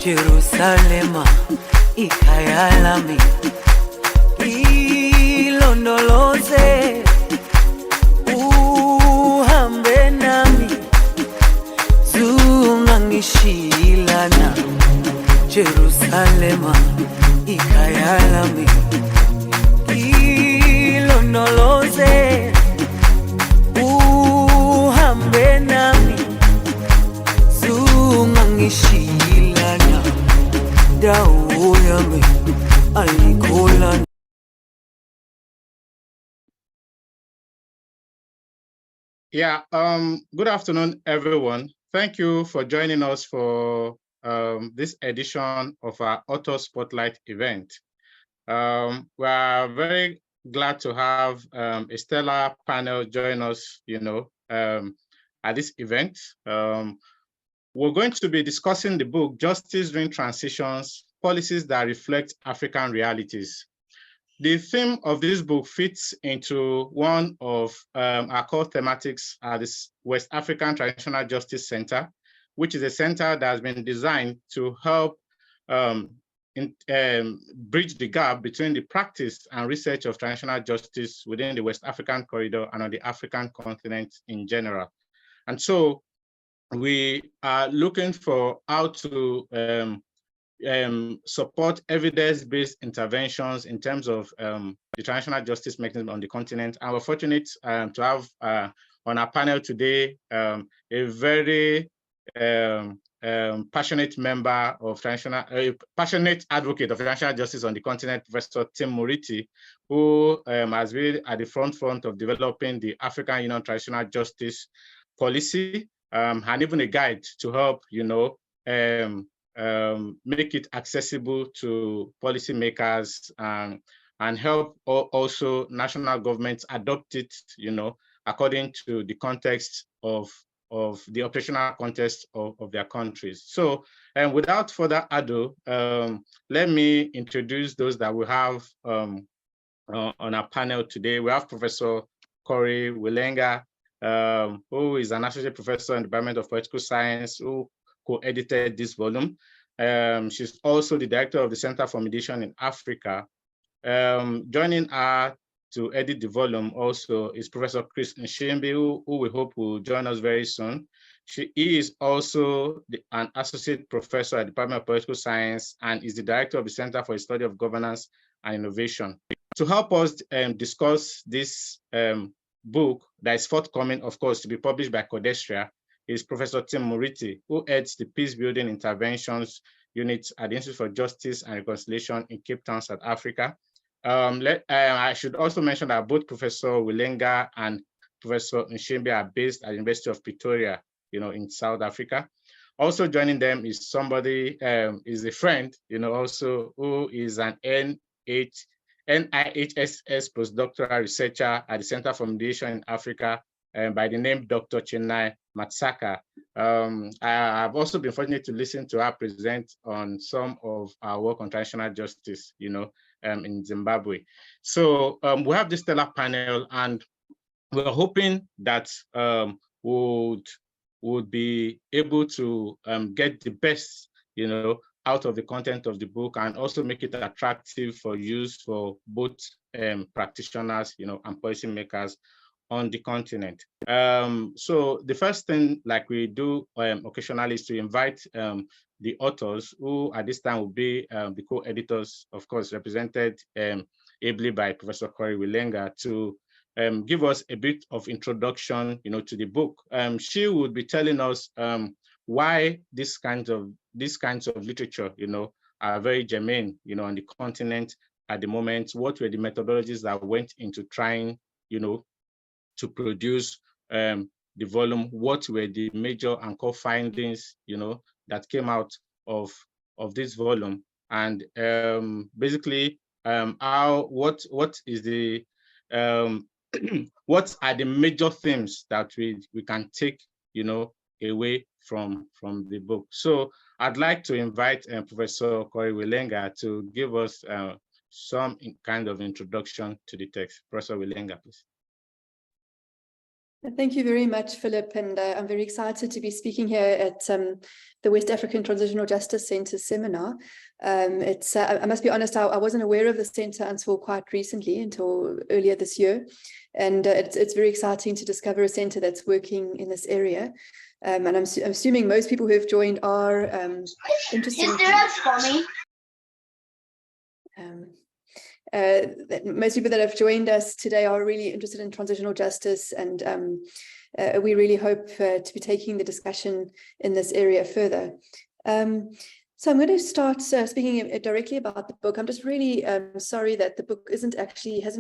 Jerusalema ikhaya lami, ilondoloze uhambe nami, zungangishilana. Jerusalema ikhaya lami, ilondoloze uhambe nami, zungangishilana. Dawo yami ayikholana. Yeah, good afternoon, everyone. Thank you for joining us for this edition of our Author Spotlight event. We are very glad to have a stellar panel join us, at this event. We're going to be discussing the book, Justice During Transitions, Policies that Reflect African Realities. The theme of this book fits into one of our core thematics at the West African Transitional Justice Center, which is a center that has been designed to help bridge the gap between the practice and research of transitional justice within the West African corridor and on the African continent in general. And so we are looking for how to support evidence-based interventions in terms of the transitional justice mechanism on the continent. And we're fortunate to have on our panel today a very passionate member of passionate advocate of transitional justice on the continent, Professor Tim Muriti, who has been at the front of developing the African Union Transitional Justice Policy, and even a guide to help, make it accessible to policymakers and help also national governments adopt it, according to the context of the operational context of their countries. So, without further ado, let me introduce those that we have on our panel today. We have Professor Corey Wilenga, who is an associate professor in the Department of Political Science, who co-edited this volume. She's also the director of the Center for Mediation in Africa. Joining her to edit the volume also is Professor Chris Nshimbi, who we hope will join us very soon. She is also an associate professor at the Department of Political Science and is the director of the Center for the Study of Governance and Innovation. To help us discuss this book that is forthcoming, of course, to be published by Codestria, is Professor Tim Muriti, who heads the Peace Building Interventions Unit at the Institute for Justice and Reconciliation in Cape Town, South Africa. I should also mention that both Professor Wilenga and Professor Nshimbi are based at the University of Pretoria, in South Africa. Also joining them is somebody, is a friend, also who is an NIHSS postdoctoral researcher at the Center for Mediation in Africa, by the name Dr. Chinai Matsaka. I've also been fortunate to listen to her present on some of our work on transitional justice, in Zimbabwe. So we have this stellar panel, and we're hoping that would be able to get the best, out of the content of the book, and also make it attractive for use for both practitioners, and policymakers on the continent. So the first thing, like we do occasionally, is to invite the authors, who at this time will be the co-editors, of course, represented ably by Professor Corey Wilenga, to give us a bit of introduction, to the book. She would be telling us why these kinds of literature, are very germane, on the continent at the moment. What were the methodologies that went into trying, to produce the volume? What were the major and core findings, that came out of this volume? And basically, what is the what are the major themes that we can take, away from the book? So I'd like to invite Professor Corey Wilenga to give us some kind of introduction to the text. Professor Wilenga, please. Thank you very much, Philip, and I'm very excited to be speaking here at the West African Transitional Justice Centre seminar. I must be honest, I wasn't aware of the centre until quite recently, until earlier this year, and it's very exciting to discover a centre that's working in this area. And I'm assuming most people who have joined are interested that most people that have joined us today are really interested in transitional justice, and we really hope to be taking the discussion in this area further. So I'm going to start speaking directly about the book. I'm just really sorry that the book hasn't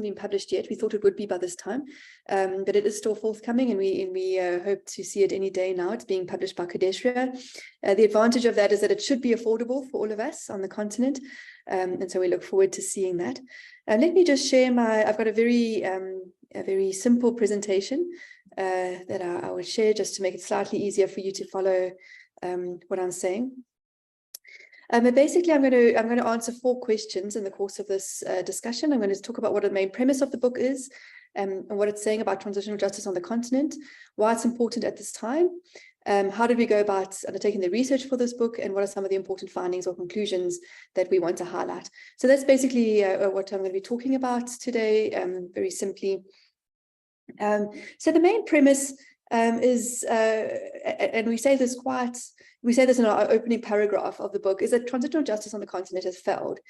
been published yet. We thought it would be by this time, but it is still forthcoming, and we hope to see it any day now. It's being published by Kadeshria. The advantage of that is that it should be affordable for all of us on the continent, and so we look forward to seeing that. Let me just share I've got a very simple presentation that I will share just to make it slightly easier for you to follow what I'm saying. But basically, I'm going to answer 4 questions in the course of this discussion. I'm going to talk about what the main premise of the book is, and what it's saying about transitional justice on the continent, why it's important at this time, how did we go about undertaking the research for this book, and what are some of the important findings or conclusions that we want to highlight. So that's basically what I'm going to be talking about today, very simply. So the main premise is, and we say this in our opening paragraph of the book, is that transitional justice on the continent has failed.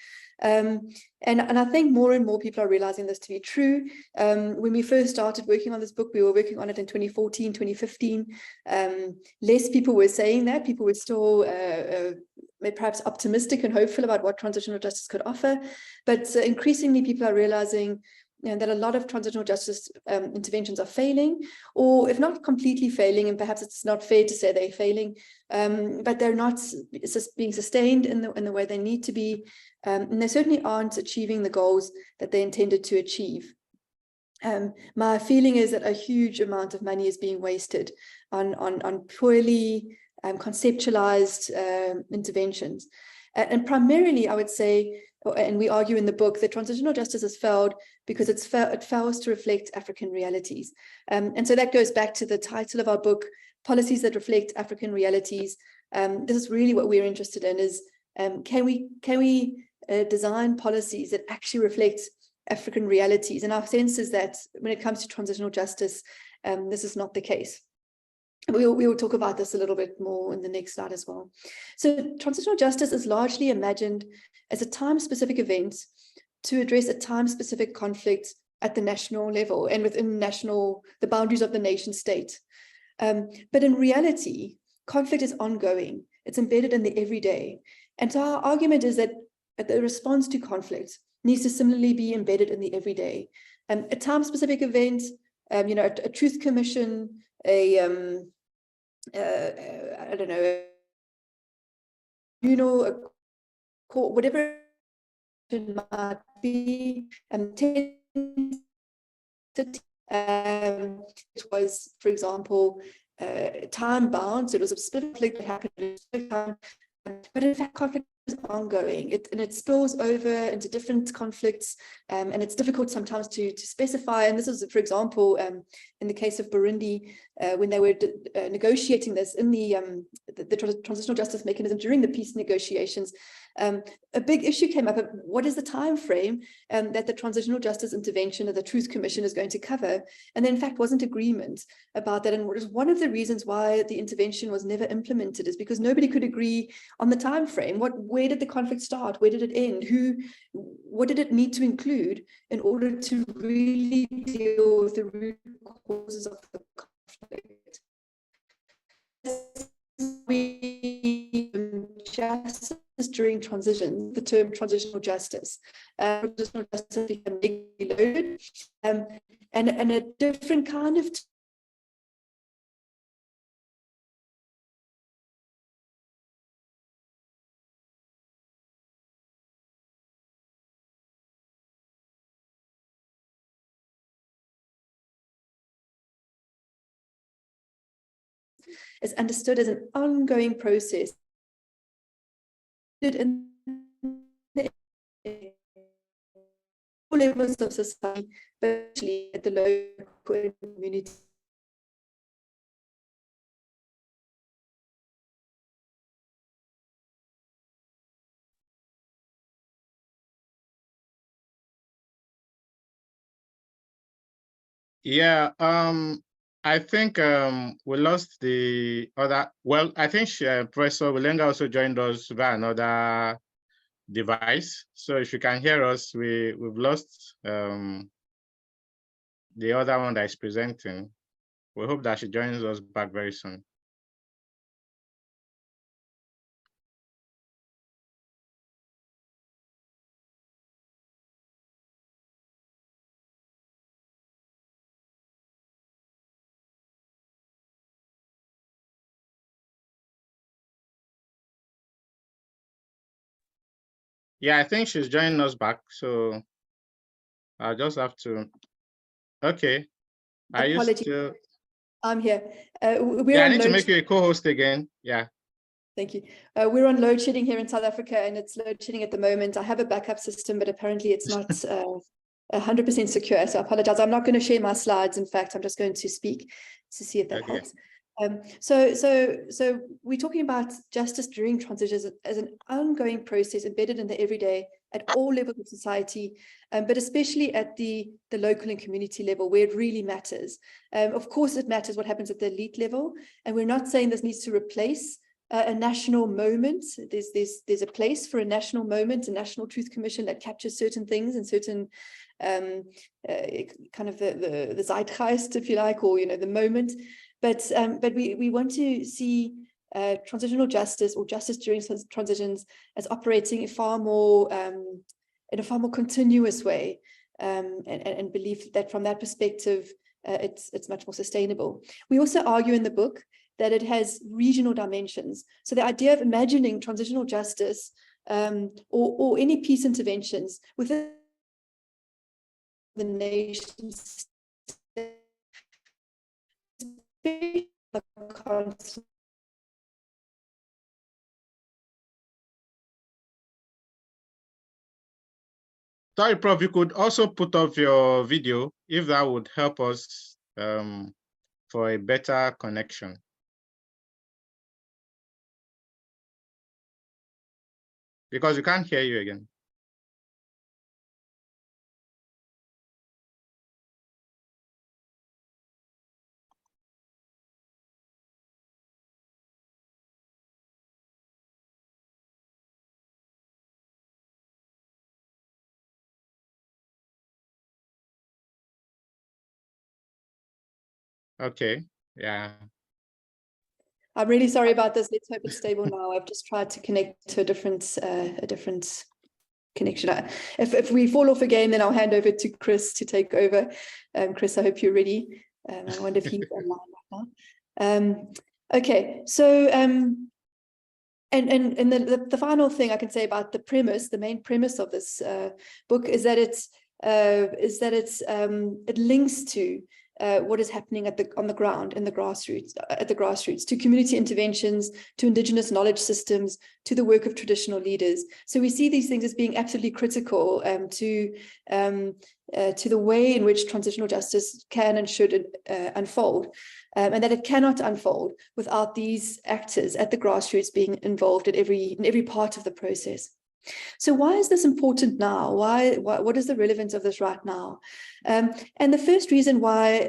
And I think more and more people are realizing this to be true. When we first started working on this book, we were working on it in 2014, 2015. Less people were saying that. People were still perhaps optimistic and hopeful about what transitional justice could offer. But increasingly, people are realizing that a lot of transitional justice interventions are failing, or if not completely failing, and perhaps it's not fair to say they're failing, but they're not being sustained in the way they need to be, and they certainly aren't achieving the goals that they intended to achieve. My feeling is that a huge amount of money is being wasted on poorly conceptualized interventions. And primarily, I would say, and we argue in the book, that transitional justice has failed because it fails to reflect African realities. And so that goes back to the title of our book, Policies That Reflect African Realities. This is really what we're interested in, is can we design policies that actually reflect African realities? And our sense is that when it comes to transitional justice, this is not the case. We will talk about this a little bit more in the next slide as well. So transitional justice is largely imagined as a time-specific event to address a time-specific conflict at the national level and within the boundaries of the nation state. But in reality, conflict is ongoing. It's embedded in the everyday. And so our argument is that the response to conflict needs to similarly be embedded in the everyday. A time-specific event, a truth commission, I don't know, a court, whatever it might be, it was, for example, time bound, so it was a split conflict that happened at a split time, but in fact, conflict is ongoing, and it spills over into different conflicts, and it's difficult sometimes to specify. And this is, for example, in the case of Burundi, when they were negotiating this in the transitional justice mechanism during the peace negotiations, a big issue came up of what is the time frame that the transitional justice intervention or the truth commission is going to cover, and there in fact wasn't agreement about that. And what is one of the reasons why the intervention was never implemented is because nobody could agree on the time frame. Where did the conflict start? Where did it end? What did it need to include in order to really deal with the root causes of the conflict? Justice during transition, the term transitional justice became loaded, and a different kind of is understood as an ongoing process in all levels of society, especially at the local community Yeah, I think we lost the other. Well, I think Professor Wilenga also joined us via another device. So if you can hear us, we've lost the other one that is presenting. We hope that she joins us back very soon. Yeah, I think she's joining us back. So I'll just have to. Okay. Are you Apologies. still? I'm here. We're Yeah, I on need to load. make you a co-host again. Yeah. Thank you. We're on load shedding here in South Africa, and it's load shedding at the moment. I have a backup system, but apparently it's not 100% secure. So I apologize. I'm not going to share my slides. In fact, I'm just going to speak to see if that helps. So we're talking about justice during transitions as an ongoing process embedded in the everyday at all levels of society, but especially at the local and community level where it really matters. Of course, it matters what happens at the elite level, and we're not saying this needs to replace a national moment. There's a place for a national moment, a national truth commission that captures certain things and certain kind of the zeitgeist, if you like, or the moment. But we want to see transitional justice or justice during transitions as operating in a far more continuous way, and believe that from that perspective, it's much more sustainable. We also argue in the book that it has regional dimensions. So the idea of imagining transitional justice or any peace interventions within the nation state, Sorry, Prof, you could also put off your video if that would help us for a better connection. Because we can't hear you again. Okay, yeah. I'm really sorry about this. Let's hope it's stable now. I've just tried to connect to a different connection. If we fall off again, then I'll hand over to Chris to take over. Chris, I hope you're ready. I wonder if he's online right now. Okay, so and the final thing I can say about the premise, the main premise of this book, is that it links to what is happening on the ground, in the grassroots, to community interventions, to indigenous knowledge systems, to the work of traditional leaders. So we see these things as being absolutely critical to the way in which transitional justice can and should unfold, and that it cannot unfold without these actors at the grassroots being involved in every part of the process. So why is this important now? What is the relevance of this right now? And the first reason what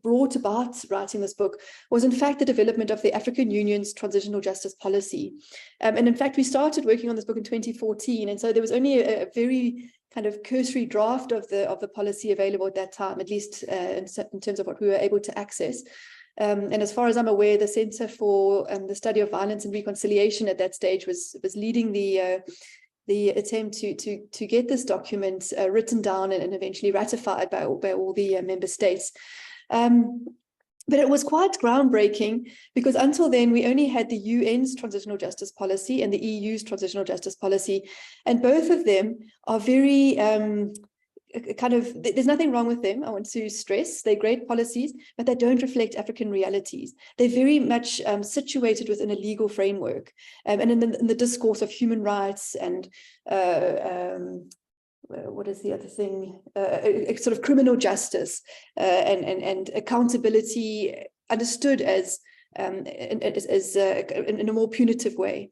brought about writing this book was in fact the development of the African Union's transitional justice policy. And in fact, we started working on this book in 2014. And so there was only a very kind of cursory draft of the policy available at that time, at least in terms of what we were able to access. And as far as I'm aware, the Center for the Study of Violence and Reconciliation at that stage was leading the attempt to get this document written down and eventually ratified by all the member states. But it was quite groundbreaking because until then, we only had the UN's transitional justice policy and the EU's transitional justice policy. And both of them are very there's nothing wrong with them. I want to stress they're great policies, but they don't reflect African realities. They're very much situated within a legal framework and in the discourse of human rights and what is the other thing? Sort of criminal justice and accountability understood as in a more punitive way.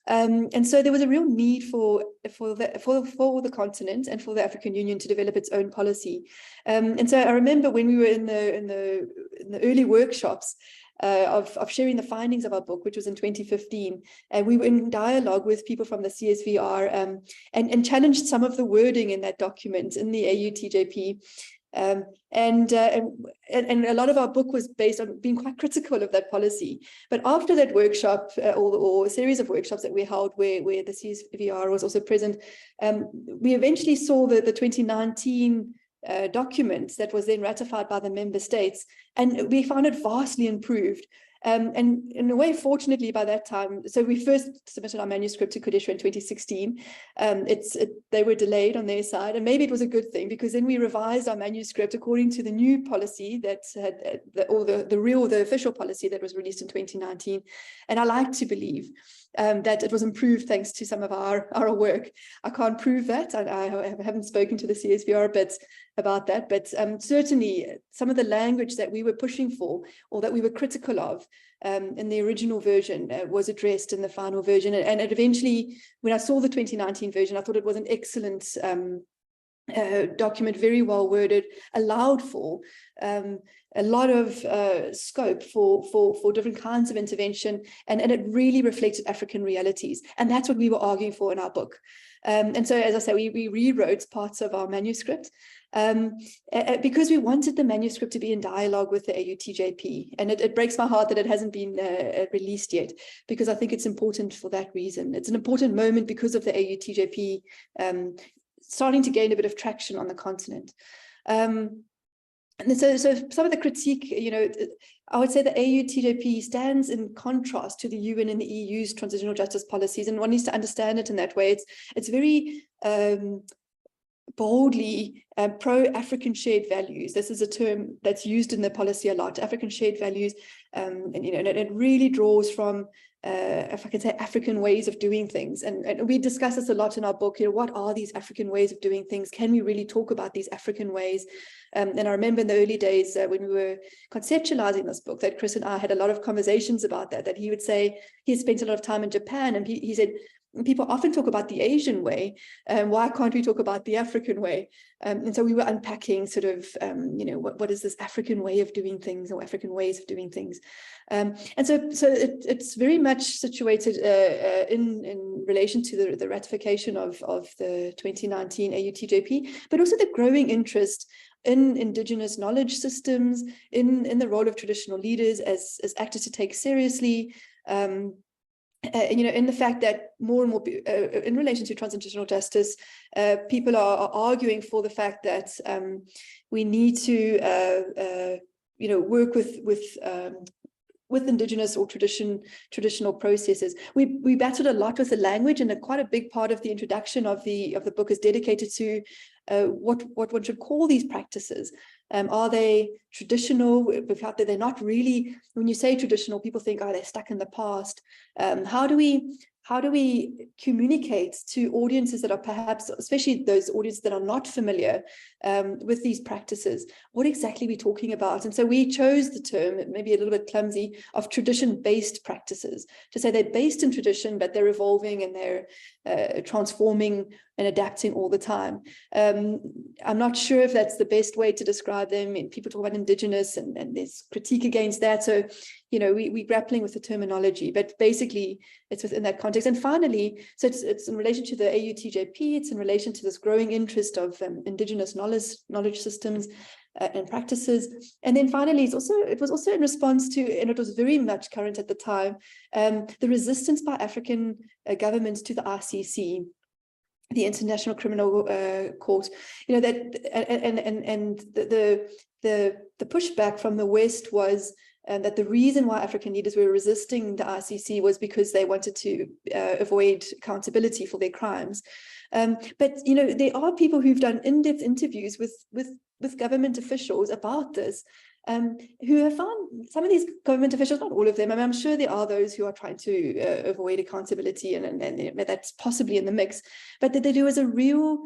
And so there was a real need for the continent and for the African Union to develop its own policy. And so I remember when we were in the early workshops of sharing the findings of our book, which was in 2015, and we were in dialogue with people from the CSVR and challenged some of the wording in that document in the AUTJP. And a lot of our book was based on being quite critical of that policy. But after that workshop, or a series of workshops that we held where the CSVR was also present, we eventually saw the 2019 document that was then ratified by the member states, and we found it vastly improved. And in a way, fortunately, by that time, so we first submitted our manuscript to Kodeshwa in 2016. They were delayed on their side, and maybe it was a good thing, because then we revised our manuscript according to the new policy that had, the official policy that was released in 2019. And I like to believe that it was improved thanks to some of our work. I can't prove that. I haven't spoken to the CSVR about that, but certainly some of the language that we were pushing for, or that we were critical of in the original version, was addressed in the final version. And it eventually, when I saw the 2019 version, I thought it was an excellent document, very well worded, allowed for a lot of scope for different kinds of intervention, and it really reflected African realities. And that's what we were arguing for in our book. And so, as I say, we rewrote parts of our manuscript because we wanted the manuscript to be in dialogue with the AUTJP. And it breaks my heart that it hasn't been released yet, because I think it's important for that reason. It's an important moment because of the AUTJP starting to gain a bit of traction on the continent. And so some of the critique, I would say the AUTJP stands in contrast to the UN and the EU's transitional justice policies, and one needs to understand it in that way. It's very boldly pro-African shared values. This is a term that's used in the policy a lot, African shared values, and it really draws from, if I can say, African ways of doing things. And we discuss this a lot in our book. What are these African ways of doing things? Can we really talk about these African ways? And I remember in the early days when we were conceptualizing this book, that Chris and I had a lot of conversations about that he would say he had spent a lot of time in Japan, and he said, people often talk about the Asian way, why can't we talk about the African way? And so we were unpacking sort of, what is this African way of doing things, or African ways of doing things? And so it's very much situated in relation to the ratification of the 2019 AUTJP, but also the growing interest in indigenous knowledge systems, in the role of traditional leaders as actors to take seriously, in the fact that more and more, in relation to transitional justice, people are arguing for the fact that we need to, work with indigenous or traditional processes. We battled a lot with the language, and quite a big part of the introduction of the book is dedicated to what one should call these practices. Are they traditional? We felt that they're not really. When you say traditional, people think, oh, they're stuck in the past. How do we communicate to audiences that are perhaps, especially those audiences that are not familiar with these practices, what exactly we're talking about? And so we chose the term, maybe a little bit clumsy, of tradition-based practices, to say they're based in tradition, but they're evolving and they're transforming and adapting all the time. I'm not sure if that's the best way to describe them. People talk about indigenous, and there's critique against that. So, we're grappling with the terminology, but basically it's within that context. And finally, so it's in relation to the AUTJP, it's in relation to this growing interest of indigenous knowledge systems and practices. And then finally, it was also in response to, and it was very much current at the time, the resistance by African governments to the ICC, the International Criminal Court, that the pushback from the West was that the reason why African leaders were resisting the ICC was because they wanted to avoid accountability for their crimes. But there are people who've done in-depth interviews with government officials about this, who have found some of these government officials, not all of them, I'm sure there are those who are trying to avoid accountability, and that's possibly in the mix, but that there was a real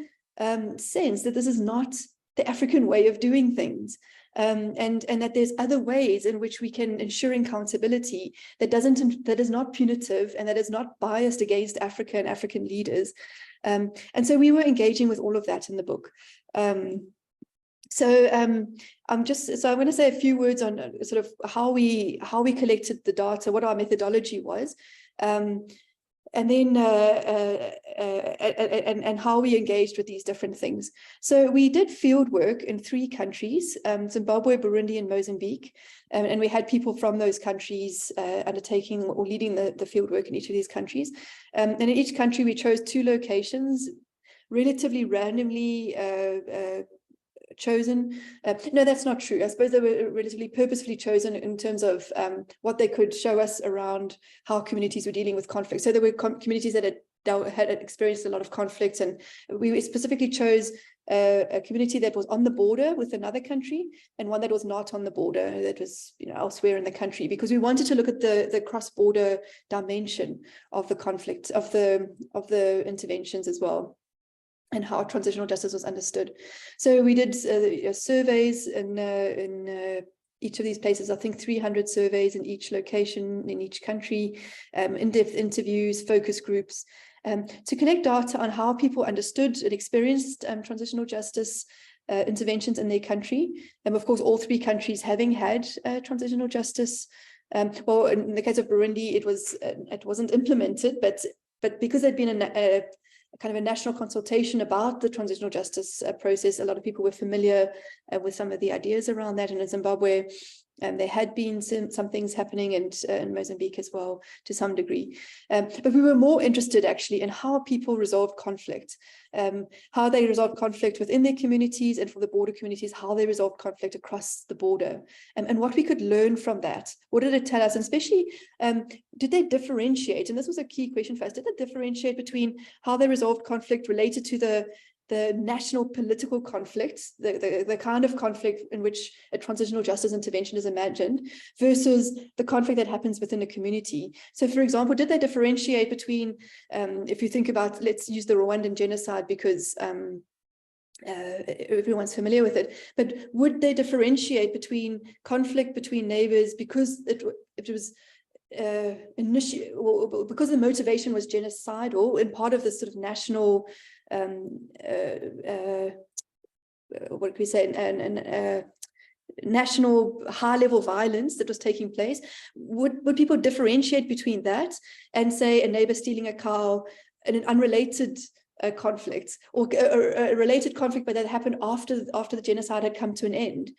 sense that this is not the African way of doing things. and that there's other ways in which we can ensure accountability that is not punitive and that is not biased against Africa and African leaders. And so we were engaging with all of that in the book. So I'm going to say a few words on sort of how we collected the data, what our methodology was, and then and how we engaged with these different things. So we did field work in 3 countries, Zimbabwe, Burundi, and Mozambique, and we had people from those countries undertaking or leading the field work in each of these countries. And in each country, we chose 2 locations, relatively randomly chosen. No, that's not true. I suppose they were relatively purposefully chosen in terms of what they could show us around how communities were dealing with conflict. So there were communities that had experienced a lot of conflict, and we specifically chose a community that was on the border with another country and one that was not on the border, that was elsewhere in the country, because we wanted to look at the cross-border dimension of the conflict, of the interventions as well, and how transitional justice was understood. So we did surveys in each of these places, I think 300 surveys in each location, in each country, in-depth interviews, focus groups, to collect data on how people understood and experienced transitional justice interventions in their country. And of course, all 3 countries having had transitional justice. Well, in the case of Burundi, it wasn't implemented, but because there'd been a kind of a national consultation about the transitional justice process, a lot of people were familiar with some of the ideas around that. And in Zimbabwe, there had been some things happening, and in Mozambique as well, to some degree. But we were more interested actually in how people resolve conflict, how they resolve conflict within their communities, and for the border communities, how they resolve conflict across the border, and what we could learn from that. What did it tell us? And especially, did they differentiate? And this was a key question for us. Did they differentiate between how they resolved conflict related to the national political conflicts, the kind of conflict in which a transitional justice intervention is imagined, versus the conflict that happens within a community? So, for example, did they differentiate between, if you think about, let's use the Rwandan genocide because everyone's familiar with it, but would they differentiate between conflict between neighbors because it was because the motivation was genocidal and part of the sort of national what could we say, national high-level violence that was taking place? Would people differentiate between that and say a neighbor stealing a cow and an unrelated conflict, or a related conflict, but that happened after the genocide had come to an end?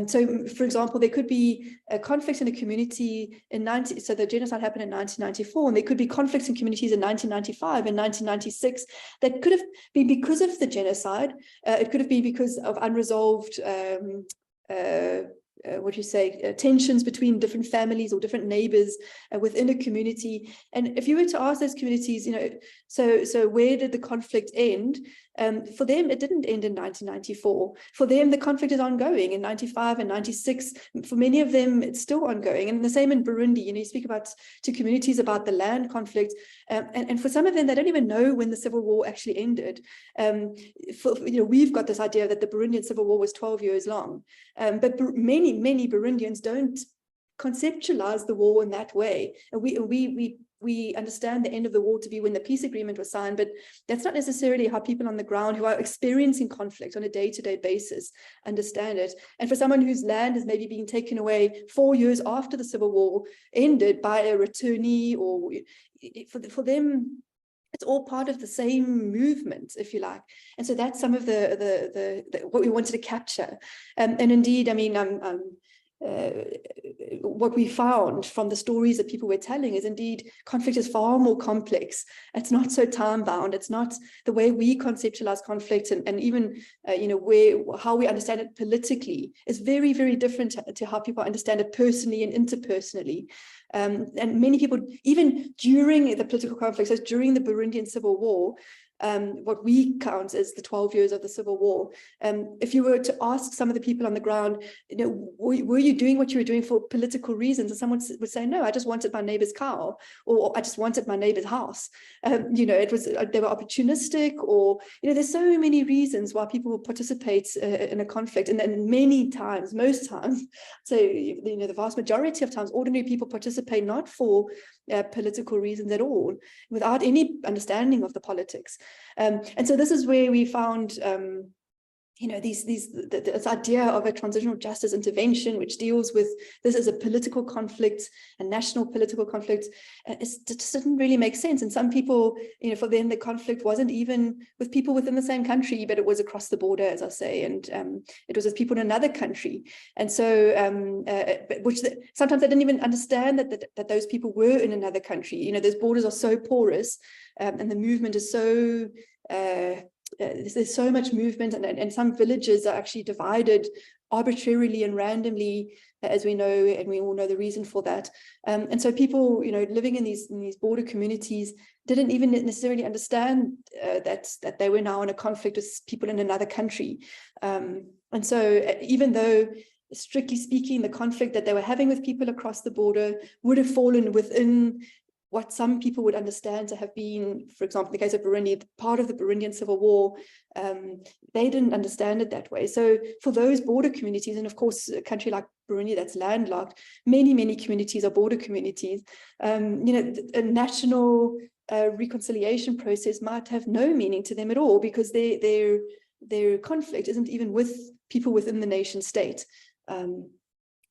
So, for example, there could be a conflict in a community so the genocide happened in 1994, and there could be conflicts in communities in 1995 and 1996 that could have been because of the genocide. It could have been because of unresolved tensions between different families or different neighbors within a community. And if you were to ask those communities, so where did the conflict end? For them, it didn't end in 1994. For them, the conflict is ongoing in 95 and 96. For many of them, it's still ongoing. And the same in Burundi. You speak to communities about the land conflict, and for some of them, they don't even know when the civil war actually ended. We've got this idea that the Burundian civil war was 12 years long, but many Burundians don't conceptualize the war in that way. And we understand the end of the war to be when the peace agreement was signed, but that's not necessarily how people on the ground who are experiencing conflict on a day-to-day basis understand it. And for someone whose land is maybe being taken away 4 years after the civil war ended by a returnee, or for them, it's all part of the same movement, if you like. And so that's some of the what we wanted to capture. And indeed, I mean, what we found from the stories that people were telling is indeed conflict is far more complex. It's not so time-bound. It's not the way we conceptualize conflict, and even how we understand it politically is very, very different to how people understand it personally and interpersonally. And many people, even during the political conflict, so during the Burundian civil war, what we count as the 12 years of the Civil War. If you were to ask some of the people on the ground, were you doing what you were doing for political reasons? And someone would say, no, I just wanted my neighbor's cow, or I just wanted my neighbor's house. It was, they were opportunistic, or, there's so many reasons why people will participate in a conflict. And many times, most times, so, the vast majority of times, ordinary people participate not for political reasons at all, without any understanding of the politics. And so this is where we found this idea of a transitional justice intervention, which deals with this as a political conflict, a national political conflict. It just didn't really make sense. And some people, for them, the conflict wasn't even with people within the same country, but it was across the border, as I say, and it was with people in another country. And so, sometimes they didn't even understand that those people were in another country. Those borders are so porous, and the movement is so there's so much movement, and some villages are actually divided arbitrarily and randomly, as we know, and we all know the reason for that. And so people, living in these border communities didn't even necessarily understand that they were now in a conflict with people in another country. And so even though, strictly speaking, the conflict that they were having with people across the border would have fallen within what some people would understand to have been, for example, in the case of Burundi, part of the Burundian Civil War, they didn't understand it that way. So for those border communities, and of course, a country like Burundi that's landlocked, many, many communities are border communities, a national reconciliation process might have no meaning to them at all, because their conflict isn't even with people within the nation state.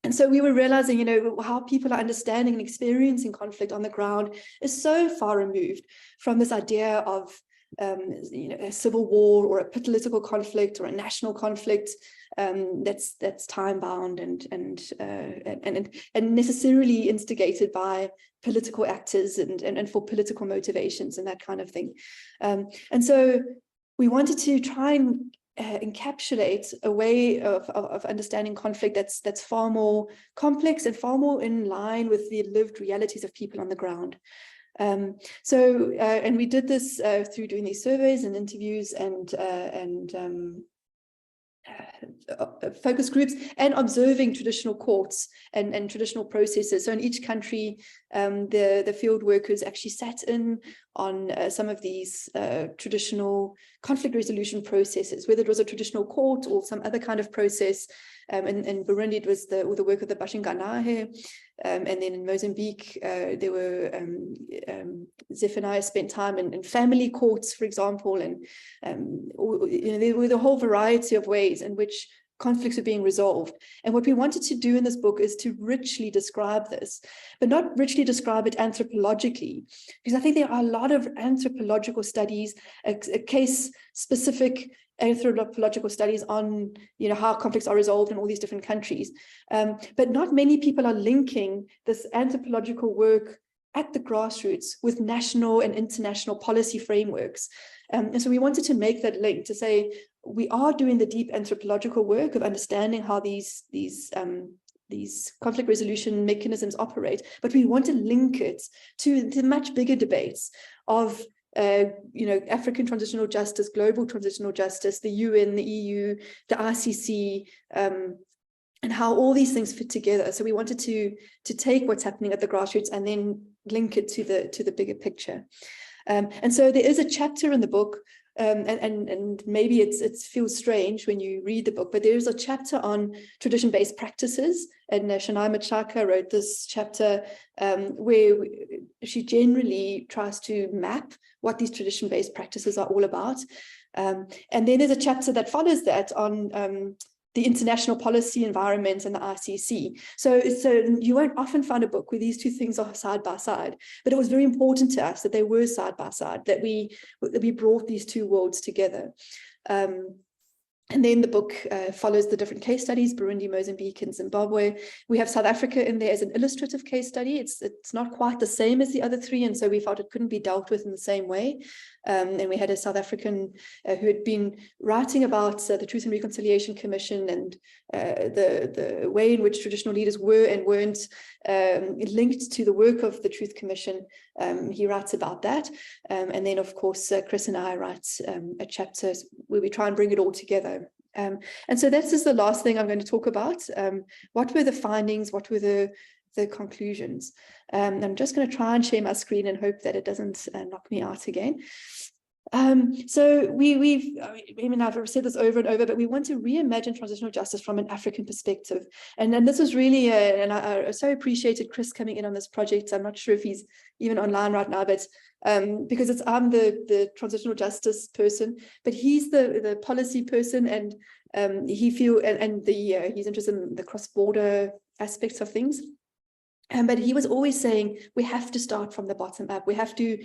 And so we were realizing, how people are understanding and experiencing conflict on the ground is so far removed from this idea of, a civil war or a political conflict or a national conflict that's time bound and necessarily instigated by political actors and for political motivations and that kind of thing. And so we wanted to try and encapsulate a way of understanding conflict that's far more complex and far more in line with the lived realities of people on the ground. And we did this through doing these surveys and interviews and focus groups, and observing traditional courts and traditional processes. So in each country, the field workers actually sat in on some of these traditional conflict resolution processes, whether it was a traditional court or some other kind of process. In Burundi, it was the work of the Bashinganahe, and then in Mozambique, there were Zeph and I spent time in family courts, for example, and there were the whole variety of ways in which conflicts are being resolved. And what we wanted to do in this book is to richly describe this, but not richly describe it anthropologically, because I think there are a lot of anthropological studies, a case-specific anthropological studies on how conflicts are resolved in all these different countries. But not many people are linking this anthropological work at the grassroots with national and international policy frameworks. And so we wanted to make that link to say, we are doing the deep anthropological work of understanding how these conflict resolution mechanisms operate, but we want to link it to the much bigger debates of African transitional justice, global transitional justice, the UN, the EU, the ICC, and how all these things fit together. So we wanted to take what's happening at the grassroots and then link it to the bigger picture. And so there is a chapter in the book, and maybe it feels strange when you read the book, but there is a chapter on tradition-based practices, and Shania Machaka wrote this chapter where she generally tries to map what these tradition-based practices are all about. And then there's a chapter that follows that on the international policy environment and the ICC. So you won't often find a book where these two things are side by side, but it was very important to us that they were side by side, that we brought these two worlds together. And then the book follows the different case studies, Burundi, Mozambique, and Zimbabwe. We have South Africa in there as an illustrative case study. It's not quite the same as the other three, and so we felt it couldn't be dealt with in the same way. And we had a South African who had been writing about the Truth and Reconciliation Commission and the way in which traditional leaders were and weren't linked to the work of the Truth Commission. He writes about that. And then, of course, Chris and I write a chapter where we try and bring it all together. And so this is the last thing I'm going to talk about. What were the findings? What were the conclusions? I'm just going to try and share my screen and hope that it doesn't knock me out again. So I've said this over and over, but we want to reimagine transitional justice from an African perspective. And this was really, and I so appreciated Chris coming in on this project. I'm not sure if he's even online right now, but because I'm the transitional justice person, but he's the policy person, and he's interested in the cross-border aspects of things. But he was always saying, we have to start from the bottom up. We have to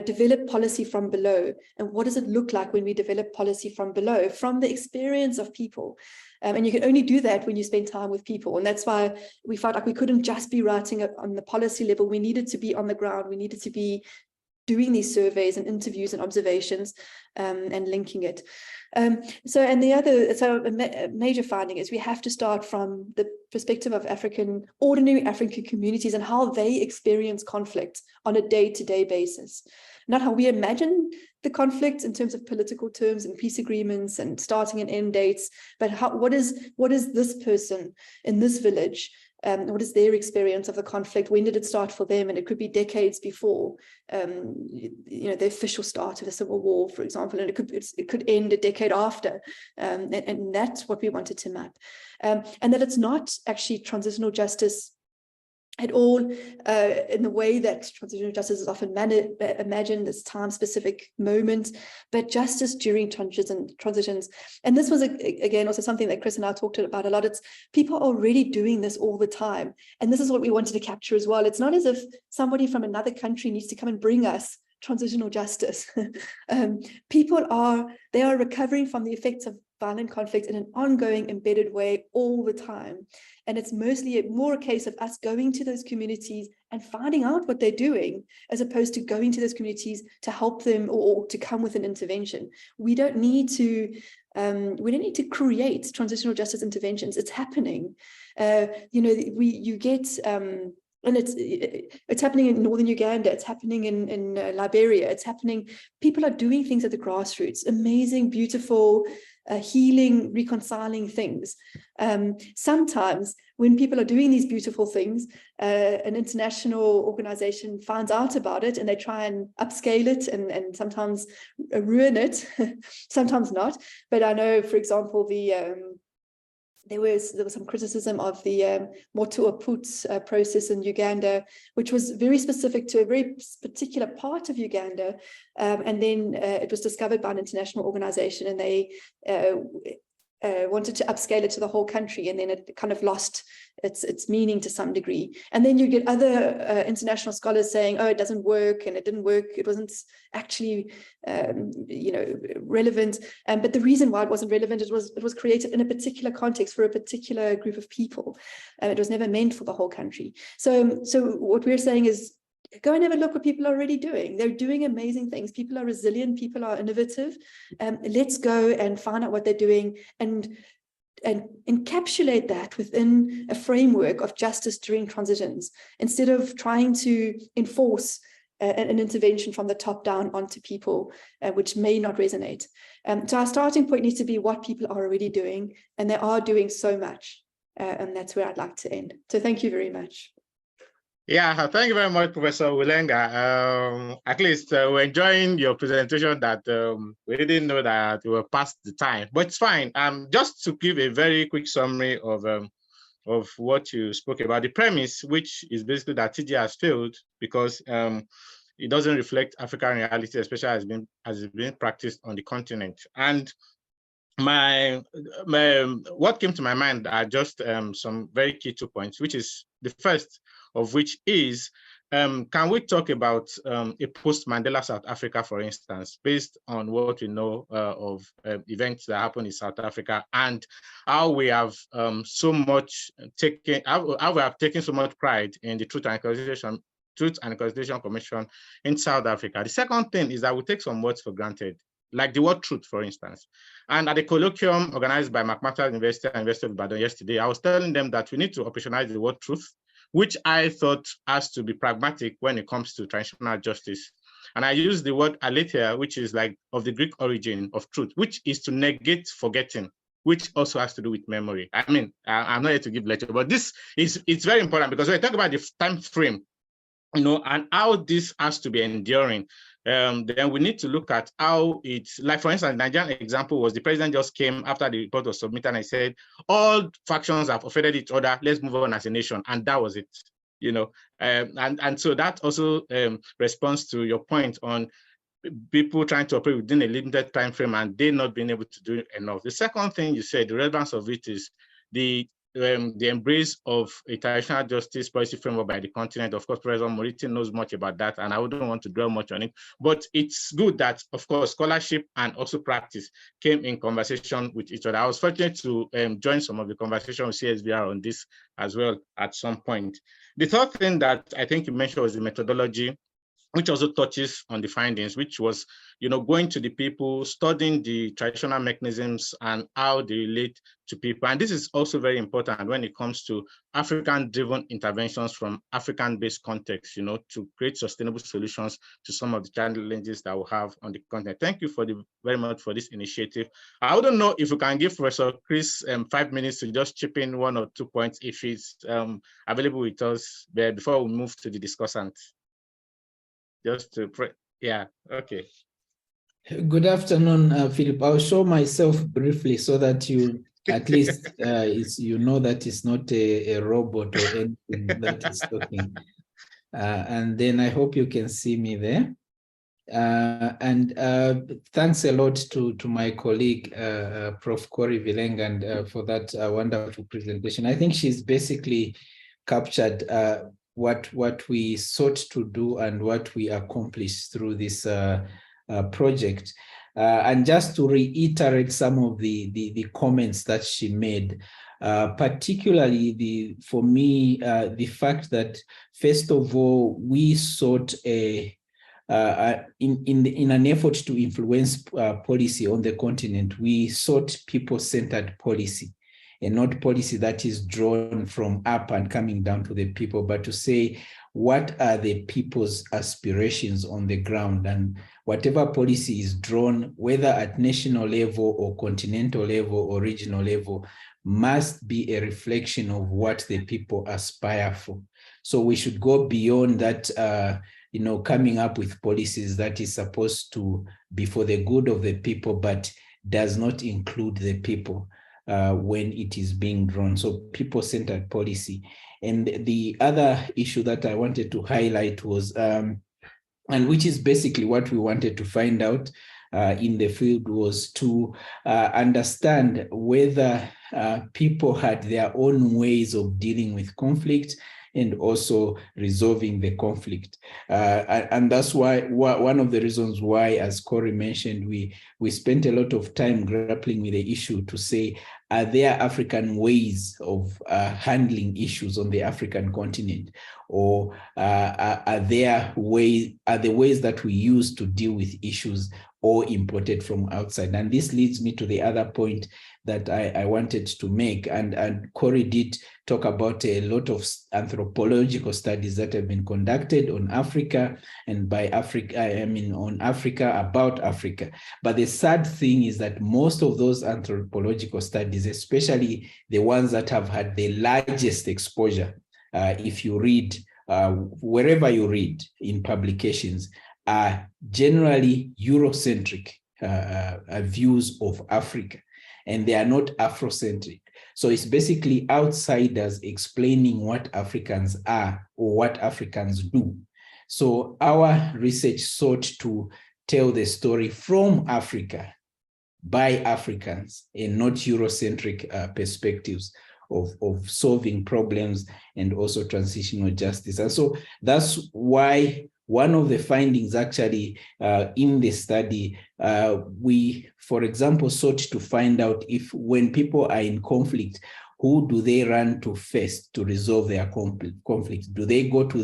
develop policy from below. And what does it look like when we develop policy from below, from the experience of people? And you can only do that when you spend time with people. And that's why we felt like we couldn't just be writing it on the policy level. We needed to be on the ground. We needed to be doing these surveys and interviews and observations and linking it. So a major finding is we have to start from the perspective of ordinary African communities and how they experience conflict on a day-to-day basis. Not how we imagine the conflict in terms of political terms and peace agreements and starting and end dates, but what is this person in this village? What is their experience of the conflict? When did it start for them? And it could be decades before, the official start of the Civil War, for example, and it could end a decade after. And that's what we wanted to map. And that it's not actually transitional justice at all in the way that transitional justice is often imagined, this time-specific moment, but justice during transitions. And this was, again, also something that Chris and I talked about a lot. It's people are already doing this all the time. And this is what we wanted to capture as well. It's not as if somebody from another country needs to come and bring us transitional justice. People are recovering from the effects of violent conflict in an ongoing, embedded way all the time. And it's mostly more a case of us going to those communities and finding out what they're doing, as opposed to going to those communities to help them or to come with an intervention. We don't need to create transitional justice interventions. It's happening. And it's happening in northern Uganda. It's happening in Liberia. It's happening. People are doing things at the grassroots. Amazing, beautiful, healing, reconciling things. Sometimes when people are doing these beautiful things, an international organization finds out about it and they try and upscale it and sometimes ruin it, sometimes not. But I know, for example, there was some criticism of the Motu-a-Put process in Uganda, which was very specific to a very particular part of Uganda. And then it was discovered by an international organization, and they wanted to upscale it to the whole country, and then it kind of lost its meaning to some degree. And then you get other international scholars saying, oh, it doesn't work, and it didn't work, it wasn't actually relevant. But the reason why it wasn't relevant, it was created in a particular context for a particular group of people. It was never meant for the whole country. So what we're saying is, go and have a look what people are already doing. They're doing amazing things. People are resilient. People are innovative. Let's go and find out what they're doing and encapsulate that within a framework of justice during transitions, instead of trying to enforce an intervention from the top down onto people, which may not resonate. So our starting point needs to be what people are already doing, and they are doing so much. And that's where I'd like to end. So thank you very much. Yeah, thank you very much, Professor Wulenga. At least we're enjoying your presentation that we didn't know that we were past the time, but it's fine. Just to give a very quick summary of what you spoke about, the premise, which is basically that TJ has failed because it doesn't reflect African reality, especially as it's been practiced on the continent. And what came to my mind are just some very key 2 points, which is the first of which is, can we talk about a post-Mandela South Africa, for instance, based on what we know of events that happened in South Africa, and how we have taken so much pride in the Truth and Reconciliation Truth and Reconciliation Commission in South Africa. The second thing is that we take some words for granted, like the word truth, for instance. And at a colloquium organized by McMaster University and University of Ibadan yesterday, I was telling them that we need to operationalize the word truth, which I thought has to be pragmatic when it comes to transitional justice. And I used the word aletheia, which is like of the Greek origin of truth, which is to negate forgetting, which also has to do with memory. I mean, I'm not here to give lecture, but it's very important, because when I talk about the time frame, and how this has to be enduring, then we need to look at how it's, like, for instance, the Nigerian example was the president just came after the report was submitted and he said, all factions have offended each other, let's move on as a nation. And that was it, and so that also responds to your point on people trying to operate within a limited time frame and they not being able to do enough. The second thing you said, the relevance of it, is the embrace of a transitional justice policy framework by the continent. Of course, Professor Moriti knows much about that, and I wouldn't want to dwell much on it. But it's good that, of course, scholarship and also practice came in conversation with each other. I was fortunate to join some of the conversation with CSVR on this as well at some point. The third thing that I think you mentioned was the methodology, which also touches on the findings, which was, going to the people, studying the traditional mechanisms and how they relate to people. And this is also very important when it comes to African-driven interventions from African-based contexts, to create sustainable solutions to some of the challenges that we have on the continent. Thank you very much for this initiative. I wouldn't know if we can give Professor Chris 5 minutes to just chip in 1 or 2 points if he's available with us there before we move to the discussant. Just to pray. Yeah, okay. Good afternoon, Philip. I'll show myself briefly so that you at least that it's not a robot or anything that is talking. And then I hope you can see me there. And thanks a lot to my colleague, Prof. Corey Vilenga, for that wonderful presentation. I think she's basically captured what we sought to do and what we accomplished through this project. And just to reiterate some of the comments that she made, particularly for me, the fact that, first of all, we sought in an effort to influence policy on the continent, we sought people-centered policy, and not policy that is drawn from up and coming down to the people, but to say, what are the people's aspirations on the ground? And whatever policy is drawn, whether at national level or continental level or regional level, must be a reflection of what the people aspire for. So we should go beyond that, coming up with policies that is supposed to be for the good of the people, but does not include the people when it is being drawn. So people-centered policy. And the other issue that I wanted to highlight was, and which is basically what we wanted to find out in the field, was to understand whether people had their own ways of dealing with conflict and also resolving the conflict. And that's why one of the reasons why, as Corey mentioned, we spent a lot of time grappling with the issue to say, are there African ways of handling issues on the African continent? Or are the ways that we use to deal with issues or imported from outside? And this leads me to the other point that I wanted to make. And Corey did talk about a lot of anthropological studies that have been conducted on Africa, and by Africa, I mean on Africa, about Africa. But the sad thing is that most of those anthropological studies, especially the ones that have had the largest exposure, if you read, wherever you read in publications, are generally Eurocentric views of Africa, and they are not Afrocentric. So it's basically outsiders explaining what Africans are or what Africans do. So our research sought to tell the story from Africa by Africans, and not Eurocentric perspectives of solving problems and also transitional justice. And so that's why one of the findings actually in the study, we, for example, sought to find out if when people are in conflict, who do they run to first to resolve their conflict? Do they go to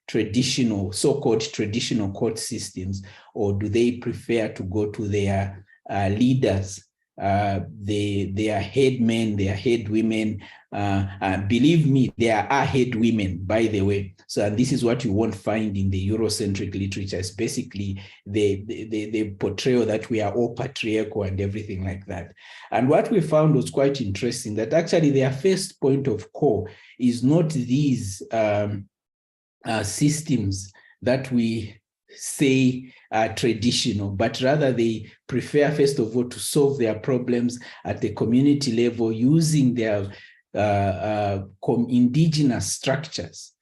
traditional, so-called traditional court systems, or do they prefer to go to their leaders, their head men, their head women? Believe me, there are head women, by the way. So, and this is what you won't find in the Eurocentric literature. It's basically the portrayal that we are all patriarchal and everything like that. And what we found was quite interesting, that actually their first point of call is not these systems that we say are traditional, but rather they prefer, first of all, to solve their problems at the community level using their indigenous structures.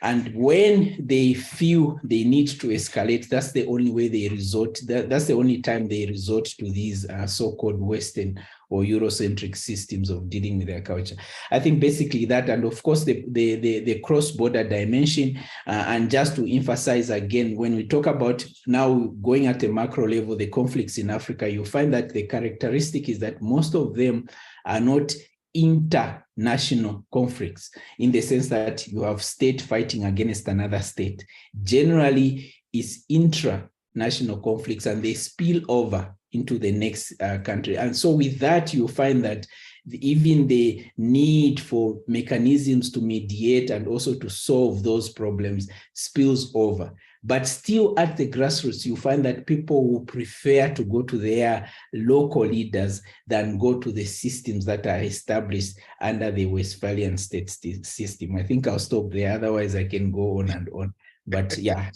And when they feel they need to escalate, that's the only way they resort, that's the only time they resort to these so-called Western or Eurocentric systems of dealing with their culture. I think basically that, and of course the cross-border dimension, and just to emphasize again, when we talk about now going at a macro level, the conflicts in Africa, you find that the characteristic is that most of them are not international conflicts, in the sense that you have state fighting against another state. Generally, it's intra-national conflicts, and they spill over into the next country. And so with that, you find that even the need for mechanisms to mediate and also to solve those problems spills over. But still at the grassroots, you find that people will prefer to go to their local leaders than go to the systems that are established under the Westphalian state system. I think I'll stop there, otherwise I can go on and on. But yeah.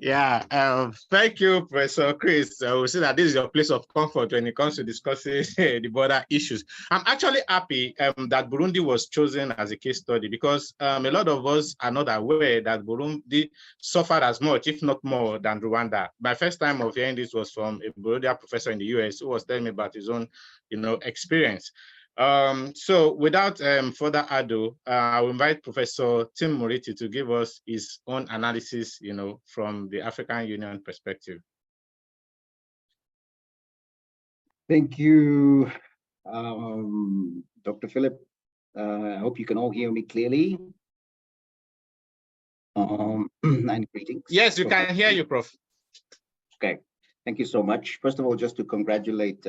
Yeah, thank you, Professor Chris. We see that this is your place of comfort when it comes to discussing the border issues. I'm actually happy that Burundi was chosen as a case study, because a lot of us are not aware that Burundi suffered as much, if not more, than Rwanda. My first time of hearing this was from a Burundian professor in the US who was telling me about his own, experience. So without further ado, I will invite Professor Tim Moriti to give us his own analysis, from the African Union perspective. Thank you, Dr. Philip. I hope you can all hear me clearly. And greetings. Yes, you can hear you, Prof. Okay, thank you so much. First of all, just to congratulate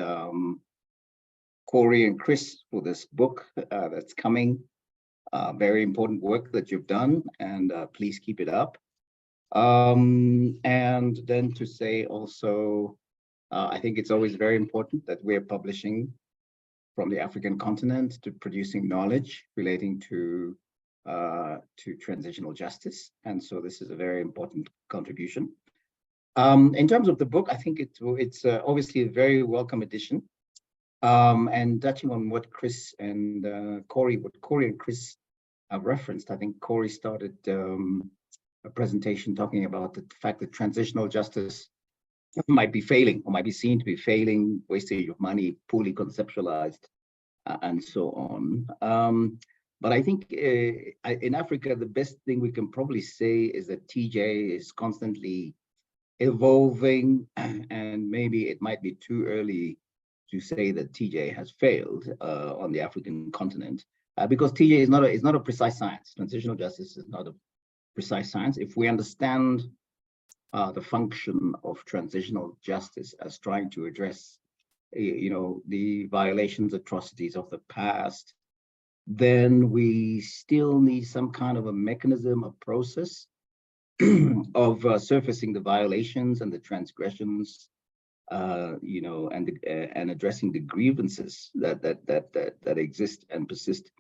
Corey and Chris for this book that's coming. Very important work that you've done, and please keep it up. And then to say also, I think it's always very important that we're publishing from the African continent to producing knowledge relating to transitional justice. And so this is a very important contribution. In terms of the book, I think it's obviously a very welcome addition. And touching on what Chris and Corey and Chris have referenced, I think Corey started a presentation talking about the fact that transitional justice might be failing, or might be seen to be failing, wastage of money, poorly conceptualized, and so on. But I think in Africa, the best thing we can probably say is that TJ is constantly evolving, and maybe it might be too early to say that TJ has failed on the African continent, because TJ is not a precise science. Transitional justice is not a precise science. If we understand the function of transitional justice as trying to address, the violations, atrocities of the past, then we still need some kind of a mechanism, a process of surfacing the violations and the transgressions, and addressing the grievances that exist and persist,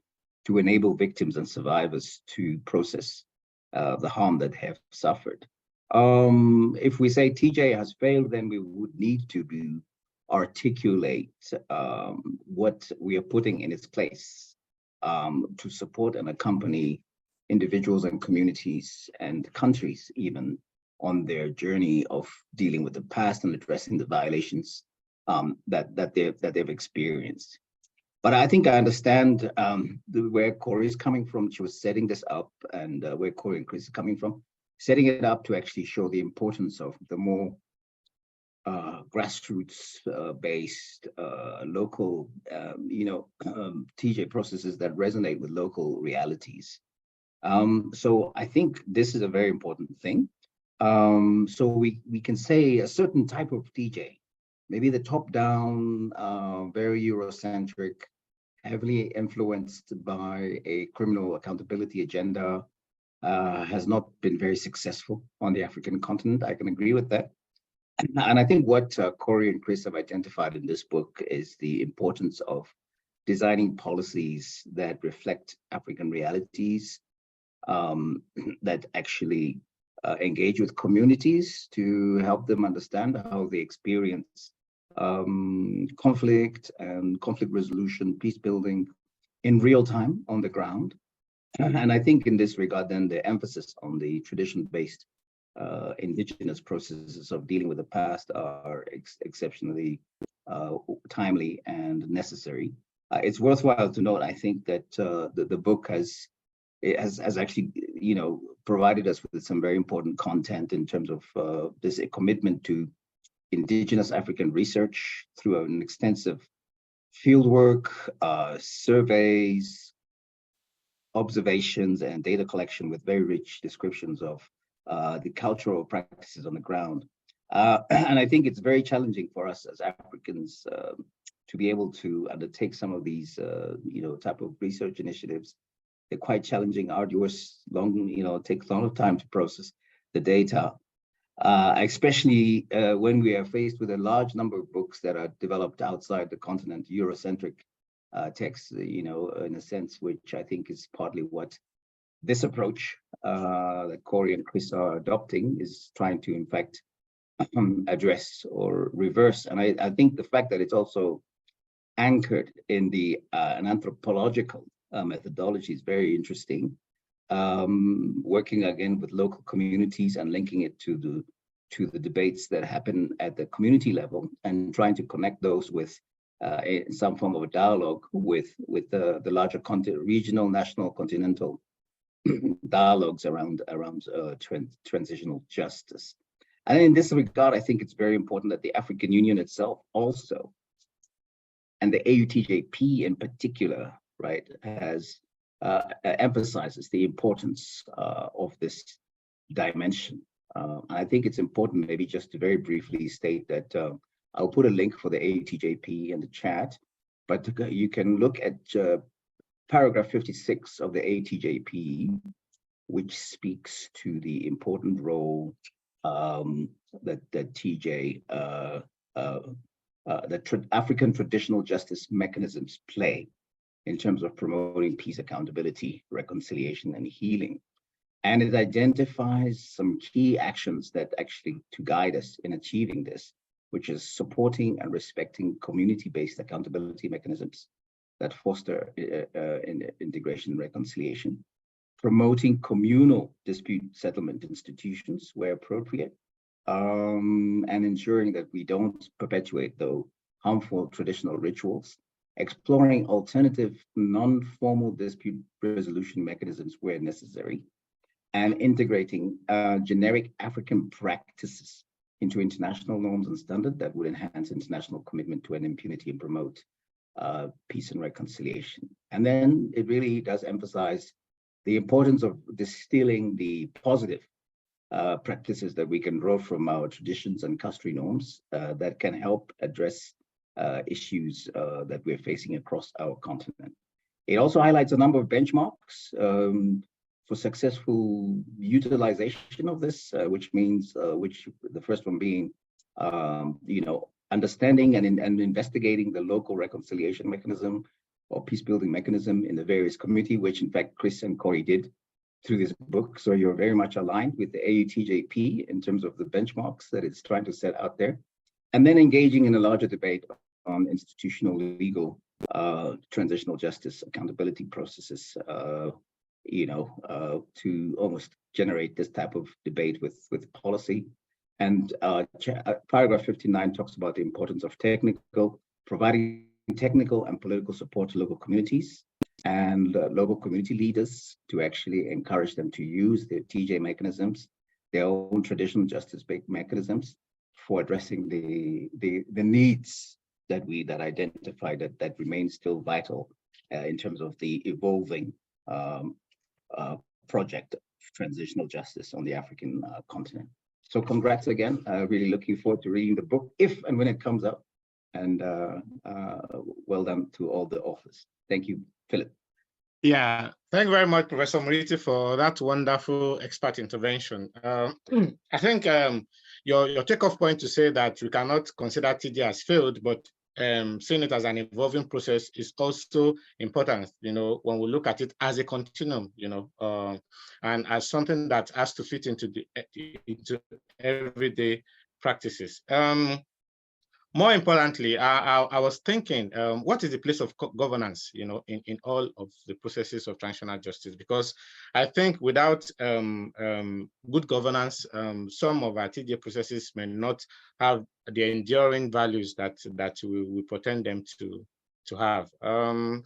to enable victims and survivors to process the harm that have suffered. If we say TJ has failed, then we would need to articulate what we are putting in its place to support and accompany individuals and communities and countries even on their journey of dealing with the past and addressing the violations that they've experienced. But I think I understand where Corey is coming from. She was setting this up, and where Corey and Chris are coming from, setting it up to actually show the importance of the more grassroots-based, local, TJ processes that resonate with local realities. So I think this is a very important thing. So we can say a certain type of TJ, maybe the top-down, very Eurocentric, heavily influenced by a criminal accountability agenda, has not been very successful on the African continent. I can agree with that. And I think what Corey and Chris have identified in this book is the importance of designing policies that reflect African realities, that actually engage with communities to help them understand how they experience conflict and conflict resolution, peace building in real time on the ground. And I think in this regard, then the emphasis on the tradition-based indigenous processes of dealing with the past are exceptionally timely and necessary. It's worthwhile to note, I think, that the book has actually, provided us with some very important content in terms of this commitment to indigenous African research through an extensive fieldwork, surveys, observations, and data collection with very rich descriptions of the cultural practices on the ground. And I think it's very challenging for us as Africans to be able to undertake some of these, type of research initiatives. They're quite challenging, arduous, long, takes a lot of time to process the data, especially when we are faced with a large number of books that are developed outside the continent, Eurocentric texts, in a sense, which I think is partly what this approach that Corey and Chris are adopting is trying to, in fact, address or reverse. And I think the fact that it's also anchored in an anthropological methodology is very interesting. Working again with local communities and linking it to the debates that happen at the community level and trying to connect those with in some form of a dialogue with the larger regional, national, continental dialogues around transitional justice. And in this regard, I think it's very important that the African Union itself also, and the AUTJP in particular, right, has emphasizes the importance of this dimension. I think it's important maybe just to very briefly state that I'll put a link for the AUTJP in the chat, but you can look at paragraph 56 of the AUTJP, which speaks to the important role that TJ, that African traditional justice mechanisms play in terms of promoting peace, accountability, reconciliation, and healing. And it identifies some key actions that actually to guide us in achieving this, which is supporting and respecting community-based accountability mechanisms that foster integration and reconciliation, promoting communal dispute settlement institutions where appropriate, and ensuring that we don't perpetuate, though, harmful traditional rituals, exploring alternative non-formal dispute resolution mechanisms where necessary, and integrating generic African practices into international norms and standards that would enhance international commitment to an impunity and promote peace and reconciliation. And then it really does emphasize the importance of distilling the positive practices that we can draw from our traditions and customary norms that can help address issues that we're facing across our continent. It also highlights a number of benchmarks for successful utilization of this, which means, the first one being, understanding and investigating the local reconciliation mechanism or peace building mechanism in the various community, which in fact Chris and Corey did through this book. So you're very much aligned with the AUTJP in terms of the benchmarks that it's trying to set out there. And then engaging in a larger debate on institutional, legal, transitional justice accountability processes, to almost generate this type of debate with policy. And paragraph 59 talks about the importance of providing technical and political support to local communities and local community leaders to actually encourage them to use the TJ mechanisms, their own traditional justice-based mechanisms, for addressing the needs that identify that remain still vital in terms of the evolving project of transitional justice on the African continent. So congrats again. Really looking forward to reading the book if and when it comes out. And well done to all the authors. Thank you, Philip. Yeah, thank you very much, Professor Moriti, for that wonderful expert intervention. I think your takeoff point to say that we cannot consider TJ as failed, but seeing it as an evolving process is also important, when we look at it as a continuum, and as something that has to fit into everyday practices. More importantly, I was thinking, what is the place of governance, in all of the processes of transitional justice? Because I think without good governance, some of our TJ processes may not have the enduring values that we pretend them to have.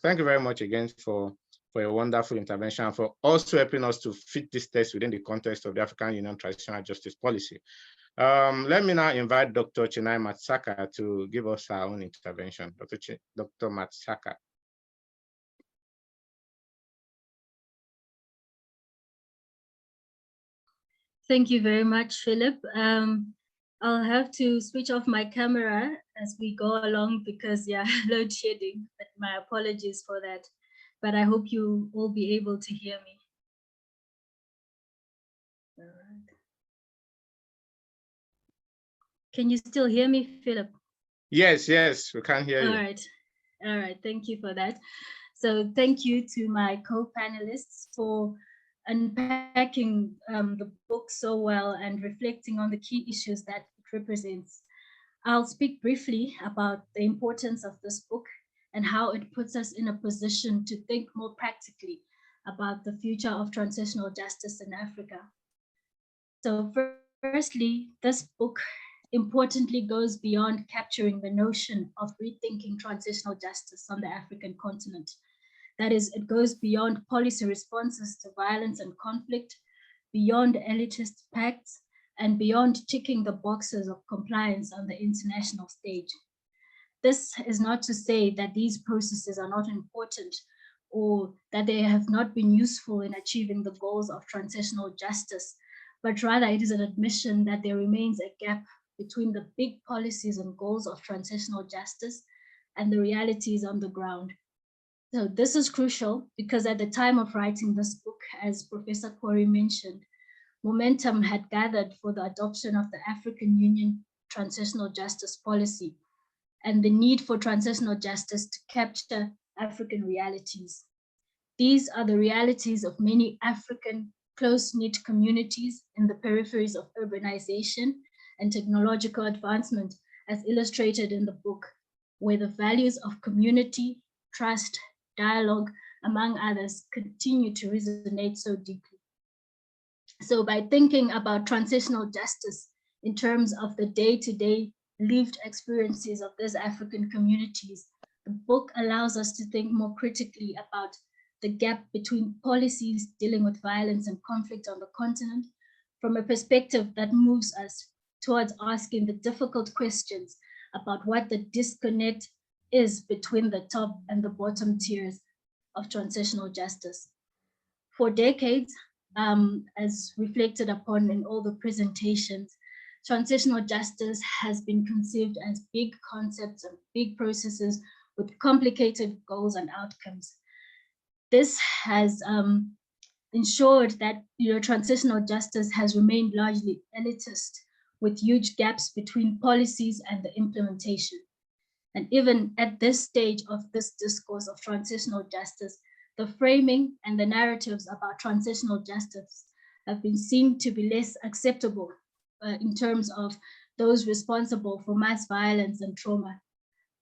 Thank you very much again for your wonderful intervention, for also helping us to fit this text within the context of the African Union Transitional Justice Policy. Let me now invite Dr. Chinai Matsaka to give us our own intervention. Dr. Matsaka. Thank you very much, Philip. I'll have to switch off my camera as we go along because, yeah, load shedding, but my apologies for that. But I hope you will be able to hear me. All right. Can you still hear me, Philip? Yes, we can hear you. All right, thank you for that. So thank you to my co-panelists for unpacking the book so well and reflecting on the key issues that it represents. I'll speak briefly about the importance of this book and how it puts us in a position to think more practically about the future of transitional justice in Africa. So firstly, this book importantly goes beyond capturing the notion of rethinking transitional justice on the African continent. That is, it goes beyond policy responses to violence and conflict, beyond elitist pacts, and beyond ticking the boxes of compliance on the international stage. This is not to say that these processes are not important or that they have not been useful in achieving the goals of transitional justice, but rather it is an admission that there remains a gap between the big policies and goals of transitional justice and the realities on the ground. So this is crucial because at the time of writing this book, as Professor Corey mentioned, momentum had gathered for the adoption of the African Union Transitional Justice Policy and the need for transitional justice to capture African realities. These are the realities of many African close-knit communities in the peripheries of urbanization and technological advancement, as illustrated in the book, where the values of community, trust, dialogue, among others, continue to resonate so deeply. So by thinking about transitional justice in terms of the day-to-day lived experiences of these African communities, the book allows us to think more critically about the gap between policies dealing with violence and conflict on the continent from a perspective that moves us towards asking the difficult questions about what the disconnect is between the top and the bottom tiers of transitional justice. For decades, as reflected upon in all the presentations, transitional justice has been conceived as big concepts and big processes with complicated goals and outcomes. This has ensured that transitional justice has remained largely elitist, with huge gaps between policies and the implementation. And even at this stage of this discourse of transitional justice, the framing and the narratives about transitional justice have been seen to be less acceptable in terms of those responsible for mass violence and trauma.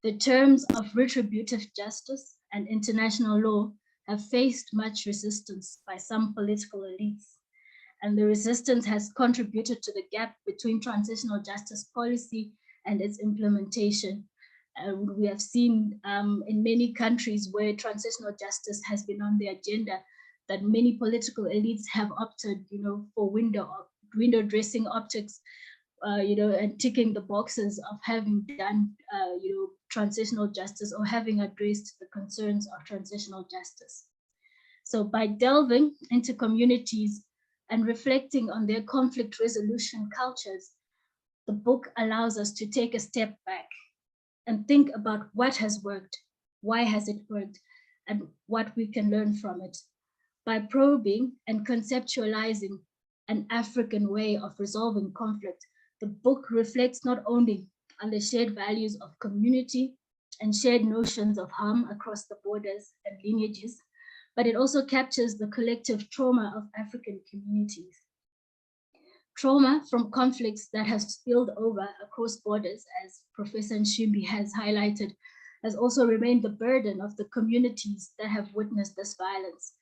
The terms of retributive justice and international law have faced much resistance by some political elites. And the resistance has contributed to the gap between transitional justice policy and its implementation. We have seen in many countries where transitional justice has been on the agenda that many political elites have opted, for window dressing optics, and ticking the boxes of having done, transitional justice or having addressed the concerns of transitional justice. So by delving into communities and reflecting on their conflict resolution cultures, the book allows us to take a step back and think about what has worked, why has it worked, and what we can learn from it. By probing and conceptualizing an African way of resolving conflict, the book reflects not only on the shared values of community and shared notions of harm across the borders and lineages, but it also captures the collective trauma of African communities. Trauma from conflicts that have spilled over across borders, as Professor Nshimbi has highlighted, has also remained the burden of the communities that have witnessed this violence,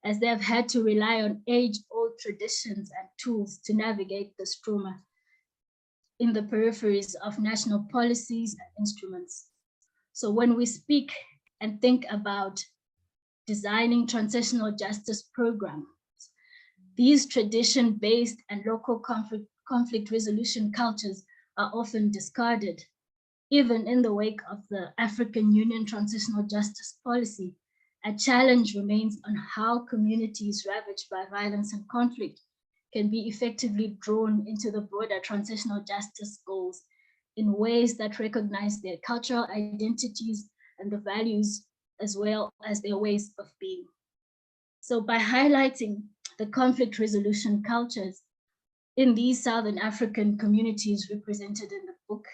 as they have had to rely on age-old traditions and tools to navigate this trauma in the peripheries of national policies and instruments. So when we speak and think about designing transitional justice programs, these tradition-based and local conflict resolution cultures are often discarded, even in the wake of the African Union Transitional Justice Policy. A challenge remains on how communities ravaged by violence and conflict can be effectively drawn into the broader transitional justice goals in ways that recognize their cultural identities and the values, as well as their ways of being. So by highlighting the conflict resolution cultures in these Southern African communities represented in the book,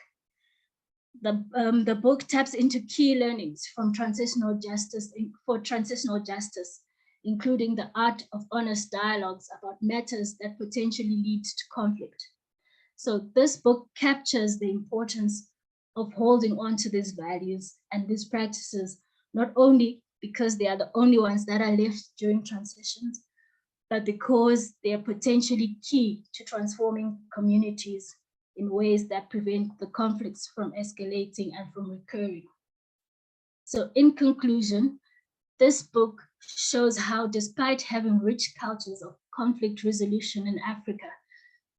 the book taps into key learnings from transitional justice including the art of honest dialogues about matters that potentially lead to conflict. So this book captures the importance of holding on to these values and these practices, not only because they are the only ones that are left during transitions, but because they are potentially key to transforming communities in ways that prevent the conflicts from escalating and from recurring. So in conclusion, this book shows how, despite having rich cultures of conflict resolution in Africa,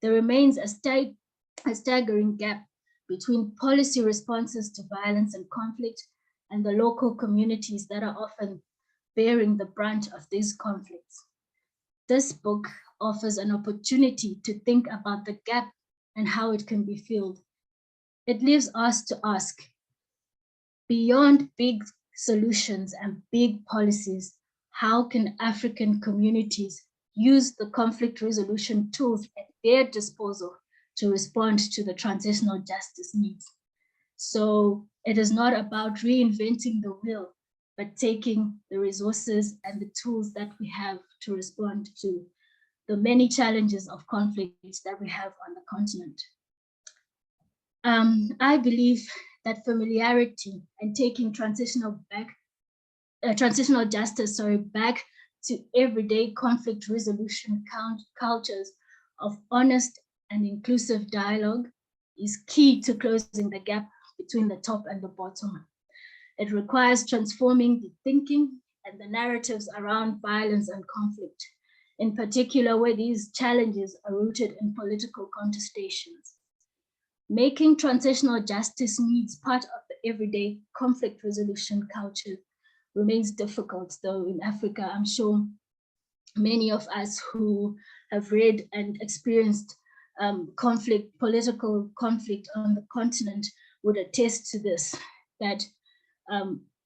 there remains a staggering gap between policy responses to violence and conflict and the local communities that are often bearing the brunt of these conflicts. This book offers an opportunity to think about the gap and how it can be filled. It leaves us to ask, beyond big solutions and big policies, how can African communities use the conflict resolution tools at their disposal to respond to the transitional justice needs? So it is not about reinventing the wheel, but taking the resources and the tools that we have to respond to the many challenges of conflict that we have on the continent. I believe that familiarity and taking transitional justice back to everyday conflict resolution cultures of honest and inclusive dialogue is key to closing the gap between the top and the bottom. It requires transforming the thinking and the narratives around violence and conflict, in particular where these challenges are rooted in political contestations. Making transitional justice needs part of the everyday conflict resolution culture remains difficult, though in Africa, I'm sure many of us who have read and experienced political conflict on the continent would attest to this, that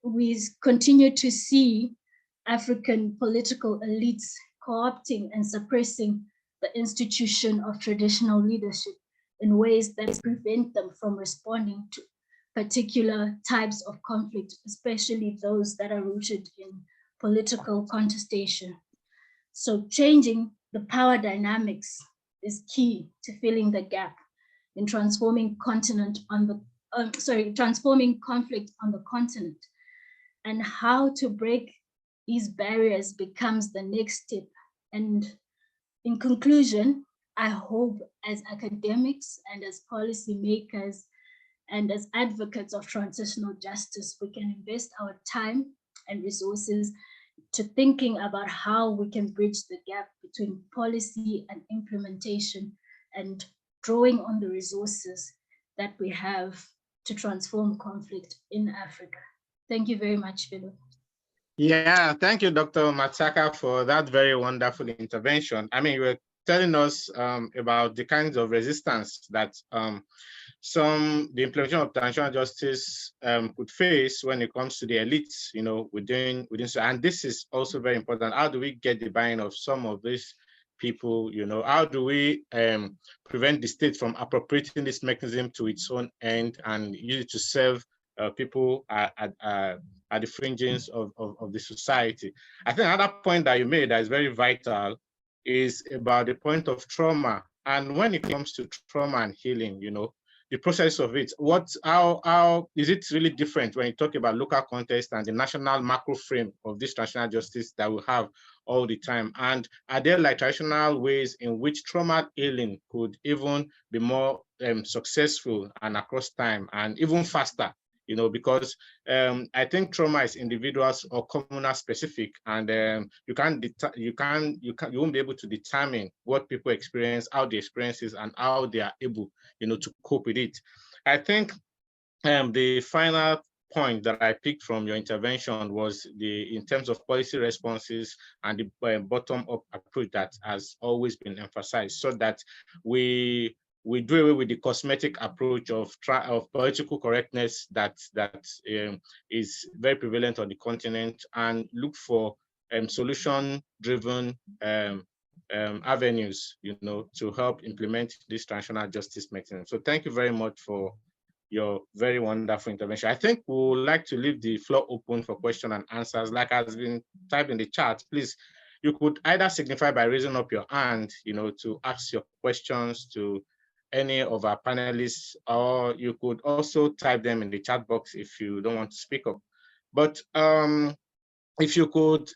we continue to see African political elites co-opting and suppressing the institution of traditional leadership in ways that prevent them from responding to particular types of conflict, especially those that are rooted in political contestation. So changing the power dynamics is key to filling the gap in transforming conflict on the continent, and how to break these barriers becomes the next step. And in conclusion, I hope as academics and as policymakers and as advocates of transitional justice, we can invest our time and resources to thinking about how we can bridge the gap between policy and implementation, and drawing on the resources that we have to transform conflict in Africa. Thank you very much, Philip. Yeah, thank you, Dr. Matsaka, for that very wonderful intervention. I mean, you were telling us about the kinds of resistance that the implementation of transitional justice could face when it comes to the elites, you know, within. And this is also very important. How do we get the buy-in of some of these people? You know, how do we prevent the state from appropriating this mechanism to its own end and use it to serve people at the fringes of the society? I think another point that you made that is very vital is about the point of trauma. And when it comes to trauma and healing, you know, the process of it, how is it really different when you talk about local context and the national macro frame of this transitional justice that we have all the time? And are there like traditional ways in which trauma healing could even be more successful and across time and even faster? You know, because I think trauma is individuals or communal specific, and you won't be able to determine what people experience, how they experience it, and how they are able, you know, to cope with it. I think the final point that I picked from your intervention was in terms of policy responses and the bottom-up approach that has always been emphasized, so that we do away with the cosmetic approach of political correctness that is very prevalent on the continent, and look for solution-driven avenues, you know, to help implement this transitional justice mechanism. So thank you very much for your very wonderful intervention. I think we would like to leave the floor open for question and answers. Like has been typed in the chat, please, you could either signify by raising up your hand, you know, to ask your questions to any of our panelists, or you could also type them in the chat box if you don't want to speak up. But if you could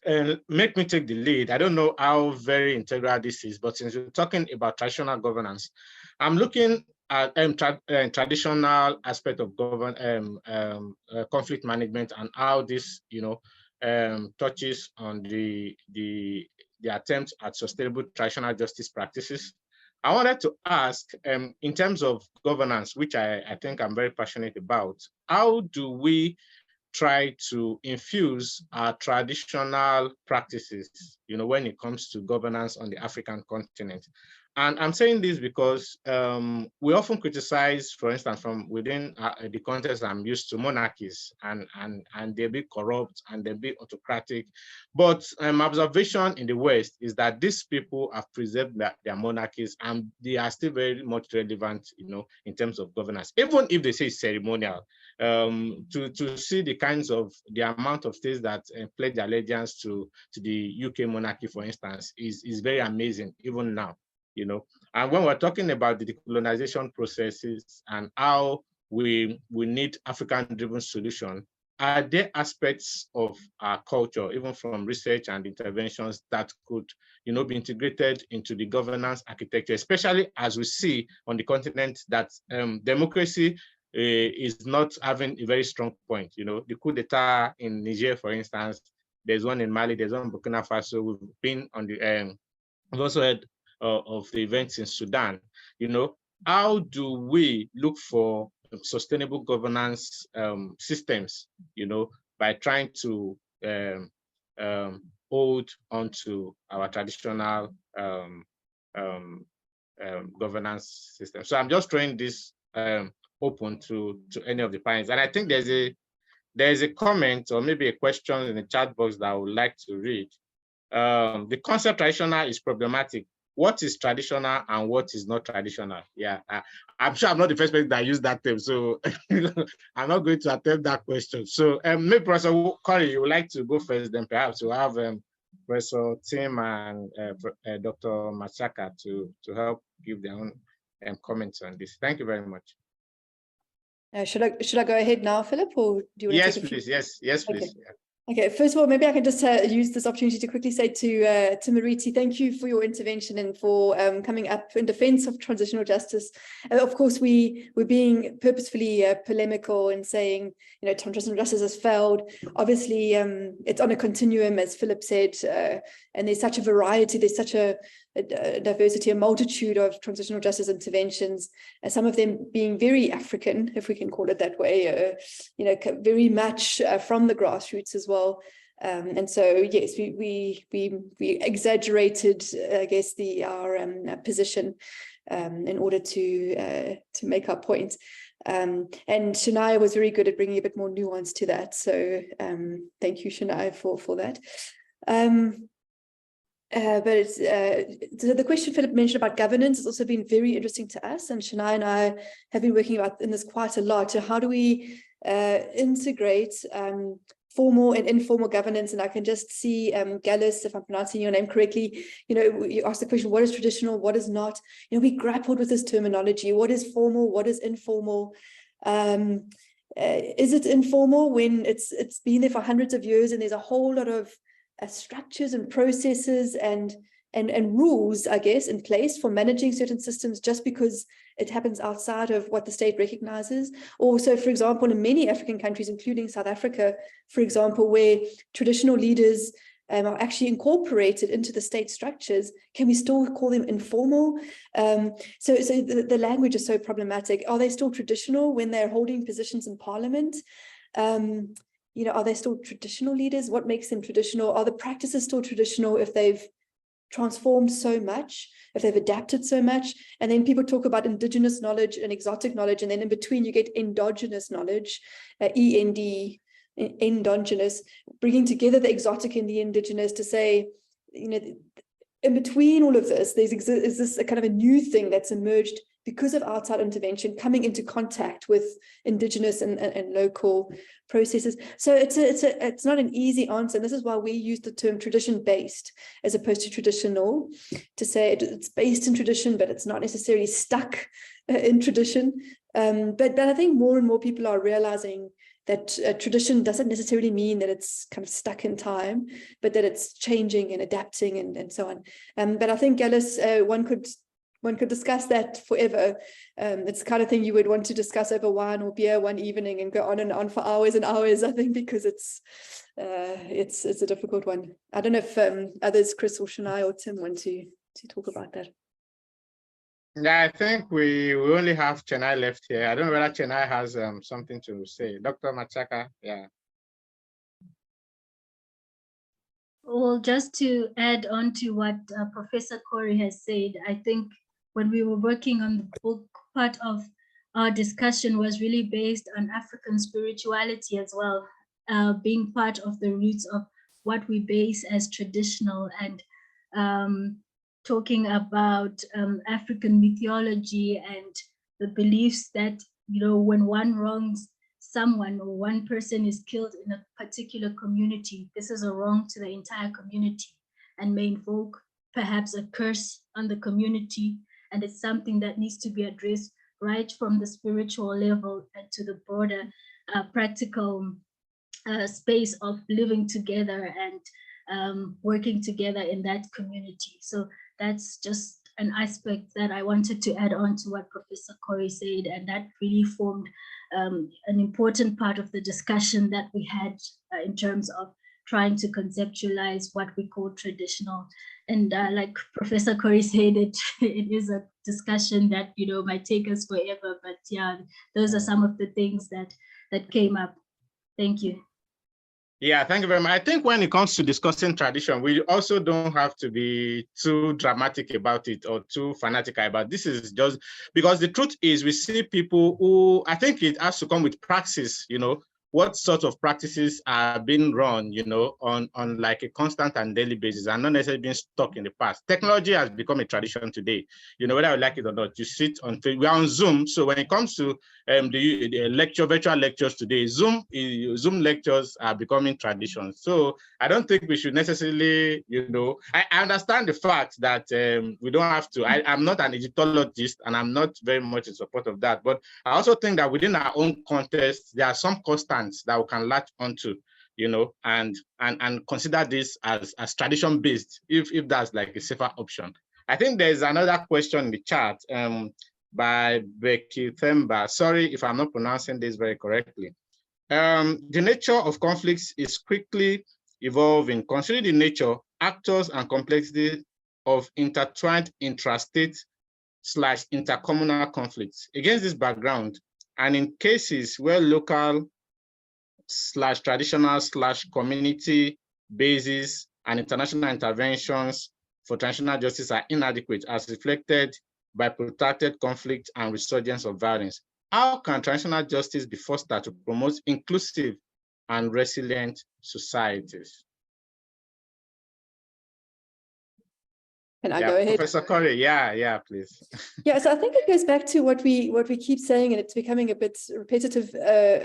make me take the lead. I don't know how very integral this is, but since we're talking about traditional governance, I'm looking at traditional aspect of conflict management and how this, you know, touches on the attempt at sustainable traditional justice practices. I wanted to ask, in terms of governance, which I think I'm very passionate about, how do we try to infuse our traditional practices, you know, when it comes to governance on the African continent? And I'm saying this because we often criticize, for instance, from within the context I'm used to, monarchies, and they're be corrupt and they're be autocratic. But my observation in the West is that these people have preserved their monarchies, and they are still very much relevant, you know, in terms of governance, even if they say ceremonial. To see the kinds of the amount of states that pledge allegiance to the UK monarchy, for instance, is very amazing even now, you know. And when we're talking about the decolonization processes and how we need African-driven solution, are there aspects of our culture, even from research and interventions, that could, you know, be integrated into the governance architecture, especially as we see on the continent that democracy is not having a very strong point. You know, the coup d'etat in Niger, for instance, there's one in Mali, there's one in Burkina Faso. We've been on the, we've also heard of the events in Sudan. You know, how do we look for sustainable governance systems, you know, by trying to hold onto our traditional governance system? So I'm just throwing this open to any of the panelists. And I think there's a comment or maybe a question in the chat box that I would like to read. The concept traditional is problematic. What is traditional and what is not traditional? Yeah, I'm sure I'm not the first person that used that term, so I'm not going to attempt that question. So maybe Professor Corey, you would like to go first, then perhaps we'll have Professor Tim and Dr. Matsaka to help give their own comments on this. Thank you very much. Should I go ahead now, Philip, or do you want to take a few? Yes, please. Okay. Okay, first of all, maybe I can just use this opportunity to quickly say to Mariti, thank you for your intervention and for coming up in defense of transitional justice. Of course, we're being purposefully polemical and saying, you know, transitional justice has failed. Obviously, it's on a continuum, as Philip said, and there's such a variety, there's such a diversity, a multitude of transitional justice interventions, and some of them being very African, if we can call it that way, you know, very much from the grassroots as well. And so, yes, we exaggerated, I guess, our position in order to make our point. And Shania was very good at bringing a bit more nuance to that. So thank you, Shania, for that. So the question Philip mentioned about governance has also been very interesting to us, and Shania and I have been working in this quite a lot. So how do we integrate formal and informal governance? And I can just see Gallus, if I'm pronouncing your name correctly, you asked the question, what is traditional, what is not? We grappled with this terminology. What is formal, what is informal? Is it informal when it's been there for hundreds of years and there's a whole lot of structures and processes and rules, I guess, in place for managing certain systems just because it happens outside of what the state recognizes? Also, for example, in many African countries, including South Africa, for example, where traditional leaders are actually incorporated into the state structures, can we still call them informal? So the language is so problematic. Are they still traditional when they're holding positions in parliament? Are they still traditional leaders? What makes them traditional? Are the practices still traditional if they've transformed so much, if they've adapted so much? And then people talk about indigenous knowledge and exotic knowledge, and then in between you get endogenous knowledge, END, endogenous, bringing together the exotic and the indigenous to say, in between all of this, is this a kind of a new thing that's emerged because of outside intervention, coming into contact with indigenous and local processes. So it's not an easy answer. And this is why we use the term tradition-based as opposed to traditional, to say it's based in tradition, but it's not necessarily stuck in tradition. But I think more and more people are realizing that tradition doesn't necessarily mean that it's kind of stuck in time, but that it's changing and adapting and so on. But I think, Gallus, one could discuss that forever. It's the kind of thing you would want to discuss over wine or beer one evening and go on and on for hours and hours, I think, because it's a difficult one. I don't know if others, Chris or Shania or Tim, want to talk about that. Yeah, I think we only have Chennai left here. I don't know whether Chennai has something to say. Dr. Machaka, yeah. Well, just to add on to what Professor Corey has said, I think when we were working on the book, part of our discussion was really based on African spirituality as well, being part of the roots of what we base as traditional, and talking about African mythology and the beliefs that, when one wrongs someone or one person is killed in a particular community, this is a wrong to the entire community and may invoke perhaps a curse on the community. And it's something that needs to be addressed right from the spiritual level and to the broader practical space of living together and working together in that community. So that's just an aspect that I wanted to add on to what Professor Corey said, and that really formed an important part of the discussion that we had in terms of trying to conceptualize what we call traditional. And like Professor Corey said, it is a discussion that might take us forever, but yeah, those are some of the things that came up. Thank you. Yeah, thank you very much. I think when it comes to discussing tradition, we also don't have to be too dramatic about it or too fanatical about it. This is just because the truth is we see people who, I think it has to come with praxis, what sort of practices are being run, on like a constant and daily basis, and not necessarily being stuck in the past. Technology has become a tradition today, whether you like it or not. You sit on, we are on Zoom. So when it comes to the virtual lectures today, Zoom lectures are becoming tradition. So I don't think we should necessarily, I understand the fact that we don't have to, I'm not an Egyptologist and I'm not very much in support of that. But I also think that within our own context, there are some constants that we can latch onto, and consider this as tradition based, if that's like a safer option. I think there's another question in the chat by Becky Themba. Sorry if I'm not pronouncing this very correctly. The nature of conflicts is quickly evolving. Considering the nature, actors, and complexity of intertwined intrastate/intercommunal conflicts. Against this background, and in cases where local/traditional/community basis and international interventions for transitional justice are inadequate, as reflected by protracted conflict and resurgence of violence. How can transitional justice be fostered to promote inclusive and resilient societies? Can I go ahead? Professor Corey, yeah, please. Yeah, so I think it goes back to what we keep saying, and it's becoming a bit repetitive.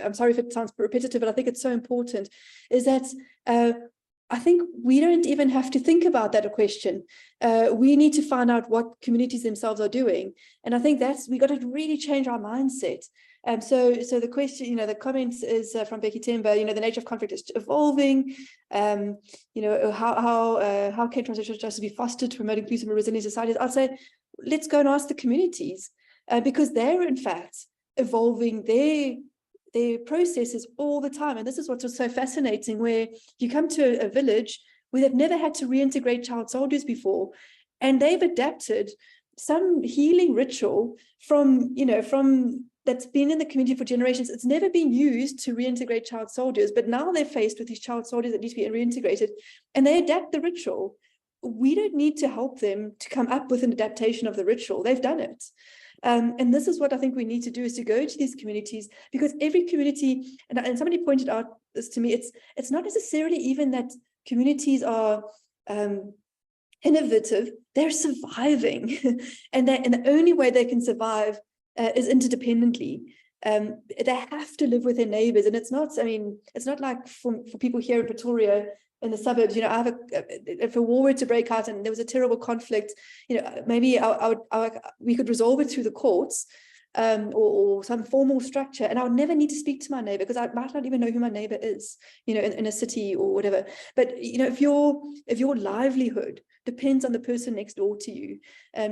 I'm sorry if it sounds repetitive, but I think it's so important, is that I think we don't even have to think about that question. We need to find out what communities themselves are doing. And I think we got to really change our mindset. So the question, the comment is from Becky Timber, the nature of conflict is evolving. How can transitional justice be fostered to promote inclusive and resilient societies? I'd say, let's go and ask the communities, because they're in fact evolving their processes all the time. And this is what's so fascinating, where you come to a village where they've never had to reintegrate child soldiers before, and they've adapted some healing ritual from that's been in the community for generations. It's never been used to reintegrate child soldiers, but now they're faced with these child soldiers that need to be reintegrated, and they adapt the ritual. We don't need to help them to come up with an adaptation of the ritual. They've done it. And this is what I think we need to do, is to go to these communities, because every community, and somebody pointed out this to me, it's not necessarily even that communities are innovative, they're surviving. and the only way they can survive is interdependently. They have to live with their neighbors. And it's not like for people here in Pretoria, in the suburbs, if a war were to break out and there was a terrible conflict, maybe we could resolve it through the courts, or some formal structure, and I would never need to speak to my neighbor, because I might not even know who my neighbor is, in a city or whatever. But if your livelihood depends on the person next door to you,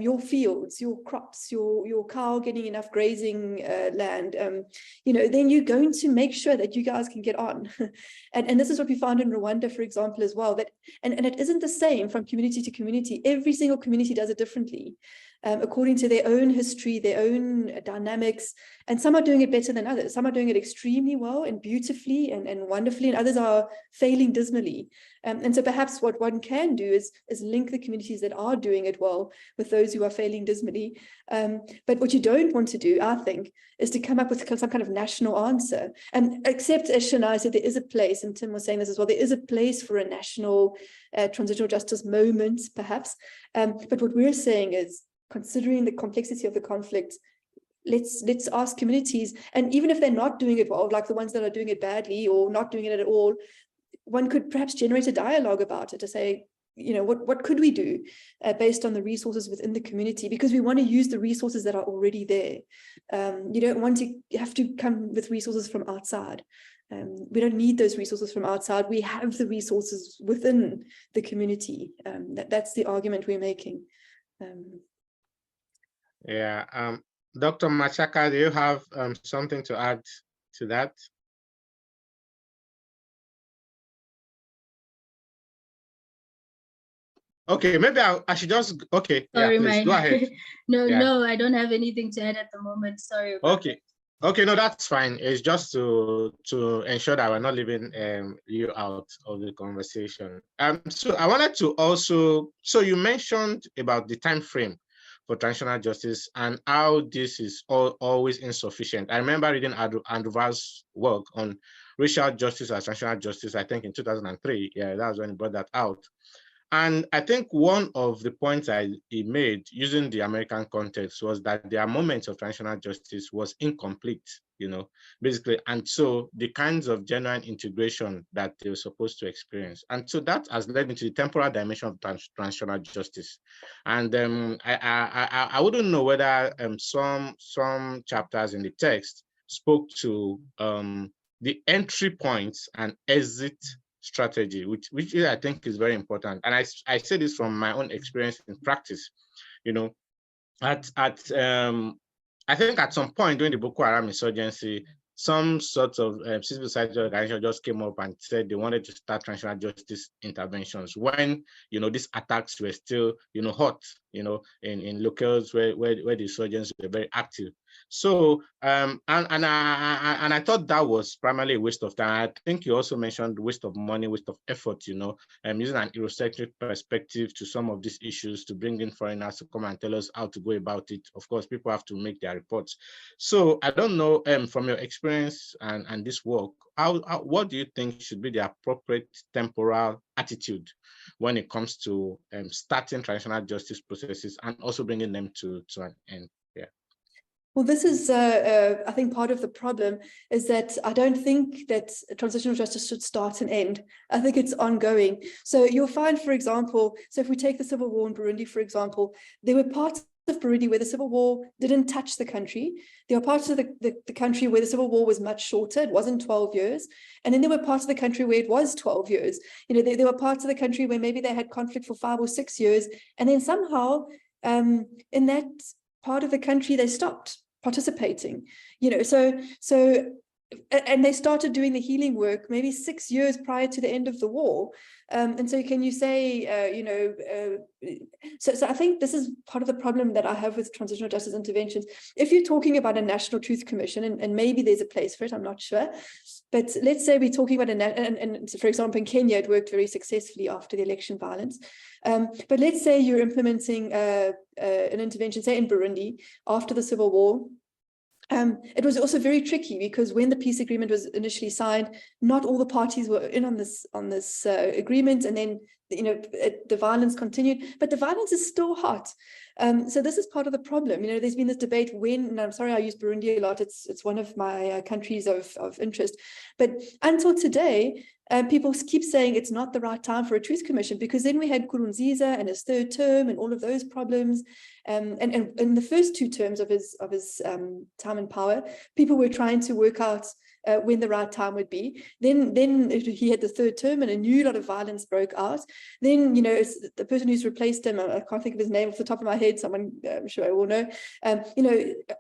your fields, your crops, your cow getting enough grazing land, then you're going to make sure that you guys can get on. and this is what we found in Rwanda, for example, as well. And it isn't the same from community to community. Every single community does it differently, according to their own history, their own dynamics. And some are doing it better than others. Some are doing it extremely well and beautifully and wonderfully, and others are failing dismally. And so perhaps what one can do is link the communities that are doing it well with those who are failing dismally. But what you don't want to do, I think, is to come up with some kind of national answer. And except, as Shania said, there is a place, and Tim was saying this as well, there is a place for a national transitional justice moment, perhaps. But what we're saying is, considering the complexity of the conflict, let's ask communities, and even if they're not doing it well, like the ones that are doing it badly or not doing it at all, one could perhaps generate a dialogue about it to say, what could we do based on the resources within the community, because we want to use the resources that are already there. You don't want to have to come with resources from outside. We don't need those resources from outside. We have the resources within the community. That's the argument we're making. Dr. Machaka, do you have something to add to that? Okay, maybe I should just, okay. Sorry, please, go ahead. No, I don't have anything to add at the moment. Sorry. Okay, no, that's fine. It's just to ensure that we're not leaving you out of the conversation. So I wanted to also, so you mentioned about the time frame for transitional justice and how this is always insufficient. I remember reading Andrew Vaz's work on racial justice as transitional justice, I think in 2003. Yeah, that was when he brought that out. And I think one of the points he made using the American context was that their moment of transitional justice was incomplete, basically. And so the kinds of genuine integration that they were supposed to experience. And so that has led into the temporal dimension of transitional justice. And I wouldn't know whether some chapters in the text spoke to the entry points and exit strategy, which I think is very important. And I say this from my own experience in practice. I think at some point during the Boko Haram insurgency, some sort of civil society organization just came up and said they wanted to start transitional justice interventions when these attacks were still hot in locales where the insurgents were very active. So and I thought that was primarily a waste of time. I think you also mentioned waste of money, waste of effort, using an Eurocentric perspective to some of these issues, to bring in foreigners to come and tell us how to go about it. Of course, people have to make their reports. So I don't know, from your experience and this work, what do you think should be the appropriate temporal attitude when it comes to starting transitional justice processes and also bringing them to an end? Yeah. Well, this is, I think, part of the problem is that I don't think that transitional justice should start and end. I think it's ongoing. So you'll find, for example, so if we take the civil war in Burundi, for example, there were parts of Burundi where the civil war didn't touch the country. There were parts of the country where the civil war was much shorter. It wasn't 12 years. And then there were parts of the country where it was 12 years. There were parts of the country where maybe they had conflict for 5 or 6 years. And then somehow in that part of the country, they stopped participating, and they started doing the healing work maybe 6 years prior to the end of the war. And so can you say, so I think this is part of the problem that I have with transitional justice interventions. If you're talking about a National Truth Commission, and maybe there's a place for it, I'm not sure, but let's say we're talking about and for example, in Kenya, it worked very successfully after the election violence. But let's say you're implementing an intervention, say in Burundi, after the civil war. It was also very tricky because when the peace agreement was initially signed, not all the parties were in on this agreement, and then the violence continued, but the violence is still hot. So this is part of the problem. There's been this debate when, and I'm sorry I use Burundi a lot, it's one of my countries of interest, but until today, people keep saying it's not the right time for a truth commission, because then we had Nkurunziza and his third term and all of those problems. And in the first 2 terms of his time in power, people were trying to work out when the right time would be. Then he had the third term and a new lot of violence broke out. Then, the person who's replaced him, I can't think of his name off the top of my head, someone I'm sure I will know.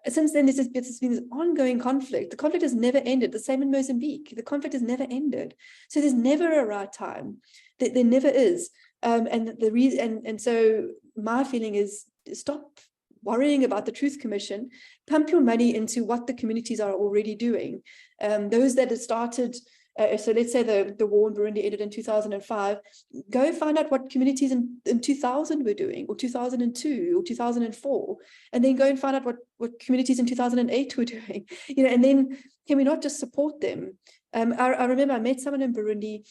Since then, there's been this ongoing conflict. The conflict has never ended. The same in Mozambique. The conflict has never ended. So there's never a right time. There never is. And so my feeling is, stop worrying about the Truth Commission, pump your money into what the communities are already doing. Those that have started, so let's say the war in Burundi ended in 2005, go find out what communities in 2000 were doing, or 2002, or 2004, and then go and find out what communities in 2008 were doing, and then can we not just support them? I remember I met someone in Burundi.